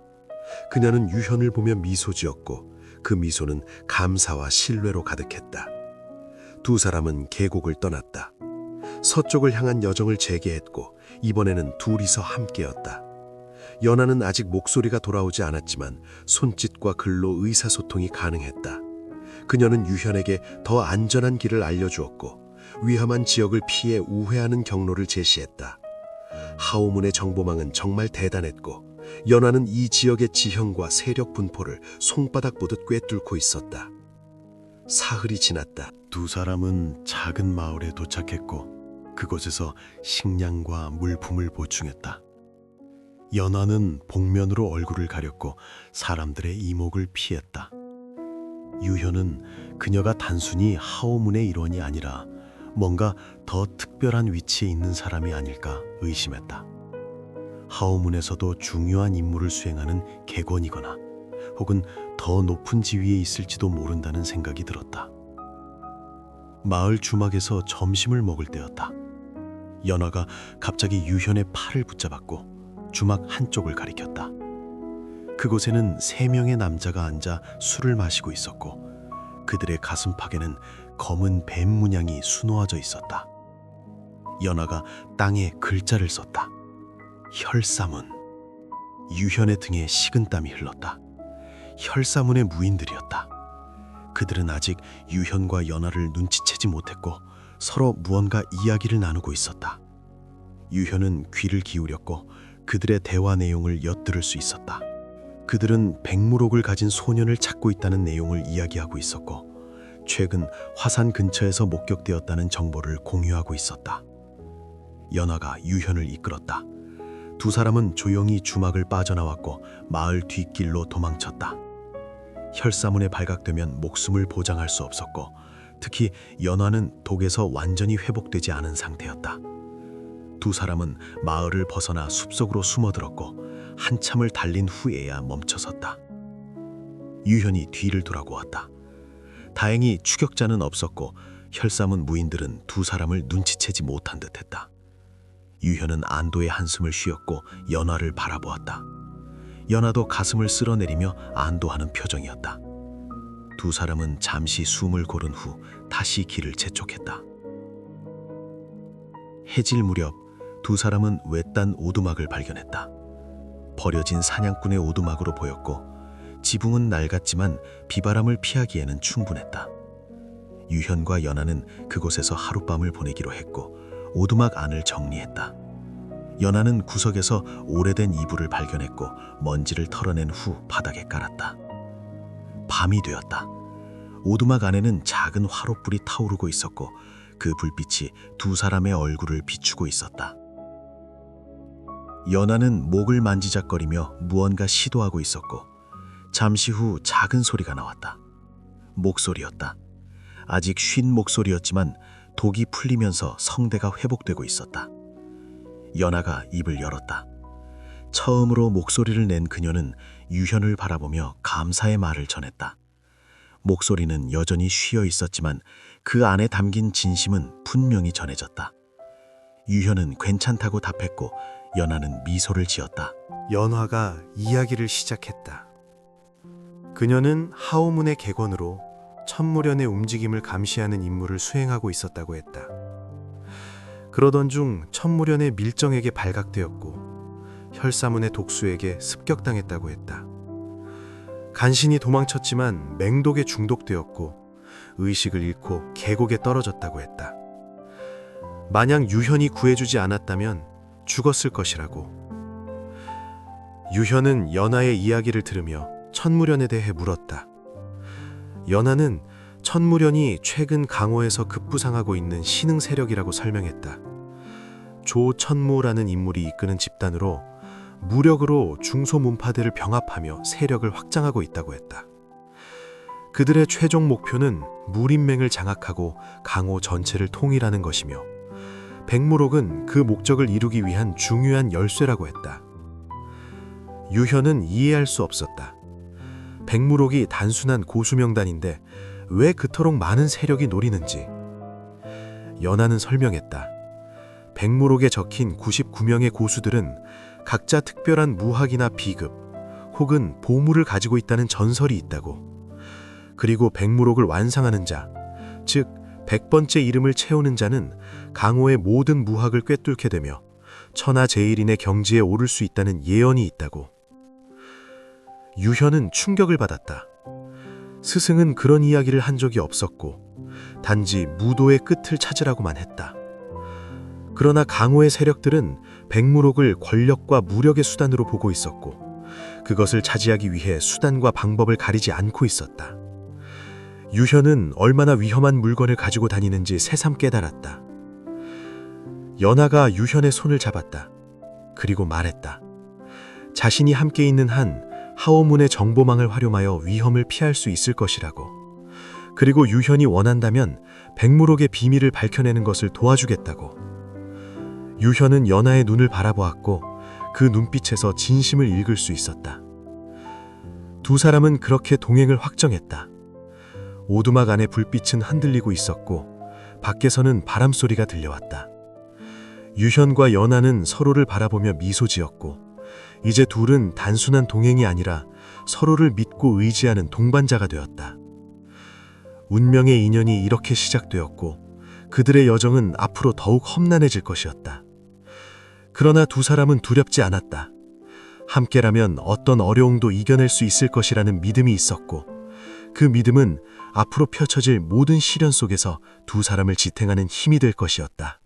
그녀는 유현을 보며 미소 지었고 그 미소는 감사와 신뢰로 가득했다. 두 사람은 계곡을 떠났다. 서쪽을 향한 여정을 재개했고 이번에는 둘이서 함께였다. 연하는 아직 목소리가 돌아오지 않았지만 손짓과 글로 의사소통이 가능했다. 그녀는 유현에게 더 안전한 길을 알려주었고 위험한 지역을 피해 우회하는 경로를 제시했다. 하오문의 정보망은 정말 대단했고 연하는 이 지역의 지형과 세력 분포를 손바닥 보듯 꿰뚫고 있었다. 사흘이 지났다. 두 사람은 작은 마을에 도착했고 그곳에서 식량과 물품을 보충했다. 연하는 복면으로 얼굴을 가렸고 사람들의 이목을 피했다. 유현은 그녀가 단순히 하오문의 일원이 아니라 뭔가 더 특별한 위치에 있는 사람이 아닐까 의심했다. 하오문에서도 중요한 임무를 수행하는 객원이거나 혹은 더 높은 지위에 있을지도 모른다는 생각이 들었다. 마을 주막에서 점심을 먹을 때였다. 연하가 갑자기 유현의 팔을 붙잡았고 주막 한쪽을 가리켰다. 그곳에는 3명의 남자가 앉아 술을 마시고 있었고 그들의 가슴팍에는 검은 뱀 문양이 수놓아져 있었다. 연하가 땅에 글자를 썼다. 혈사문. 유현의 등에 식은땀이 흘렀다. 혈사문의 무인들이었다. 그들은 아직 유현과 연하를 눈치채지 못했고 서로 무언가 이야기를 나누고 있었다. 유현은 귀를 기울였고 그들의 대화 내용을 엿들을 수 있었다. 그들은 백무록을 가진 소년을 찾고 있다는 내용을 이야기하고 있었고 최근 화산 근처에서 목격되었다는 정보를 공유하고 있었다. 연하가 유현을 이끌었다. 두 사람은 조용히 주막을 빠져나왔고 마을 뒷길로 도망쳤다. 혈사문에 발각되면 목숨을 보장할 수 없었고 특히 연화는 독에서 완전히 회복되지 않은 상태였다. 두 사람은 마을을 벗어나 숲속으로 숨어들었고 한참을 달린 후에야 멈춰섰다. 유현이 뒤를 돌아보았다. 다행히 추격자는 없었고 혈사문 무인들은 두 사람을 눈치채지 못한 듯했다. 유현은 안도의 한숨을 쉬었고 연화를 바라보았다. 연화도 가슴을 쓸어내리며 안도하는 표정이었다. 두 사람은 잠시 숨을 고른 후 다시 길을 재촉했다. 해질 무렵 두 사람은 외딴 오두막을 발견했다. 버려진 사냥꾼의 오두막으로 보였고 지붕은 낡았지만 비바람을 피하기에는 충분했다. 유현과 연하는 그곳에서 하룻밤을 보내기로 했고 오두막 안을 정리했다. 연하는 구석에서 오래된 이불을 발견했고 먼지를 털어낸 후 바닥에 깔았다. 밤이 되었다. 오두막 안에는 작은 화롯불이 타오르고 있었고 그 불빛이 두 사람의 얼굴을 비추고 있었다. 연하는 목을 만지작거리며 무언가 시도하고 있었고 잠시 후 작은 소리가 나왔다. 목소리였다. 아직 쉰 목소리였지만 독이 풀리면서 성대가 회복되고 있었다. 연하가 입을 열었다. 처음으로 목소리를 낸 그녀는 유현을 바라보며 감사의 말을 전했다. 목소리는 여전히 쉬어 있었지만 그 안에 담긴 진심은 분명히 전해졌다. 유현은 괜찮다고 답했고 연하는 미소를 지었다. 연화가 이야기를 시작했다. 그녀는 하오문의 객원으로 천무련의 움직임을 감시하는 임무를 수행하고 있었다고 했다. 그러던 중 천무련의 밀정에게 발각되었고 혈사문의 독수에게 습격당했다고 했다. 간신히 도망쳤지만 맹독에 중독되었고 의식을 잃고 계곡에 떨어졌다고 했다. 만약 유현이 구해주지 않았다면 죽었을 것이라고. 유현은 연하의 이야기를 들으며 천무련에 대해 물었다. 연하는 천무련이 최근 강호에서 급부상하고 있는 신흥 세력이라고 설명했다. 조천무라는 인물이 이끄는 집단으로 무력으로 중소문파들을 병합하며 세력을 확장하고 있다고 했다. 그들의 최종 목표는 무림맹을 장악하고 강호 전체를 통일하는 것이며 백무록은 그 목적을 이루기 위한 중요한 열쇠라고 했다. 유현은 이해할 수 없었다. 백무록이 단순한 고수명단인데 왜 그토록 많은 세력이 노리는지. 연하는 설명했다. 백무록에 적힌 99명의 고수들은 각자 특별한 무학이나 비급 혹은 보물을 가지고 있다는 전설이 있다고. 그리고 백무록을 완상하는 자, 즉 100번째 이름을 채우는 자는 강호의 모든 무학을 꿰뚫게 되며 천하제일인의 경지에 오를 수 있다는 예언이 있다고. 유현은 충격을 받았다. 스승은 그런 이야기를 한 적이 없었고 단지 무도의 끝을 찾으라고만 했다. 그러나 강호의 세력들은 백무록을 권력과 무력의 수단으로 보고 있었고 그것을 차지하기 위해 수단과 방법을 가리지 않고 있었다. 유현은 얼마나 위험한 물건을 가지고 다니는지 새삼 깨달았다. 연하가 유현의 손을 잡았다. 그리고 말했다. 자신이 함께 있는 한 하오문의 정보망을 활용하여 위험을 피할 수 있을 것이라고. 그리고 유현이 원한다면 백무록의 비밀을 밝혀내는 것을 도와주겠다고. 유현은 연하의 눈을 바라보았고 그 눈빛에서 진심을 읽을 수 있었다. 두 사람은 그렇게 동행을 확정했다. 오두막 안의 불빛은 흔들리고 있었고 밖에서는 바람소리가 들려왔다. 유현과 연하는 서로를 바라보며 미소 지었고 이제 둘은 단순한 동행이 아니라 서로를 믿고 의지하는 동반자가 되었다. 운명의 인연이 이렇게 시작되었고 그들의 여정은 앞으로 더욱 험난해질 것이었다. 그러나 두 사람은 두렵지 않았다. 함께라면 어떤 어려움도 이겨낼 수 있을 것이라는 믿음이 있었고 그 믿음은 앞으로 펼쳐질 모든 시련 속에서 두 사람을 지탱하는 힘이 될 것이었다.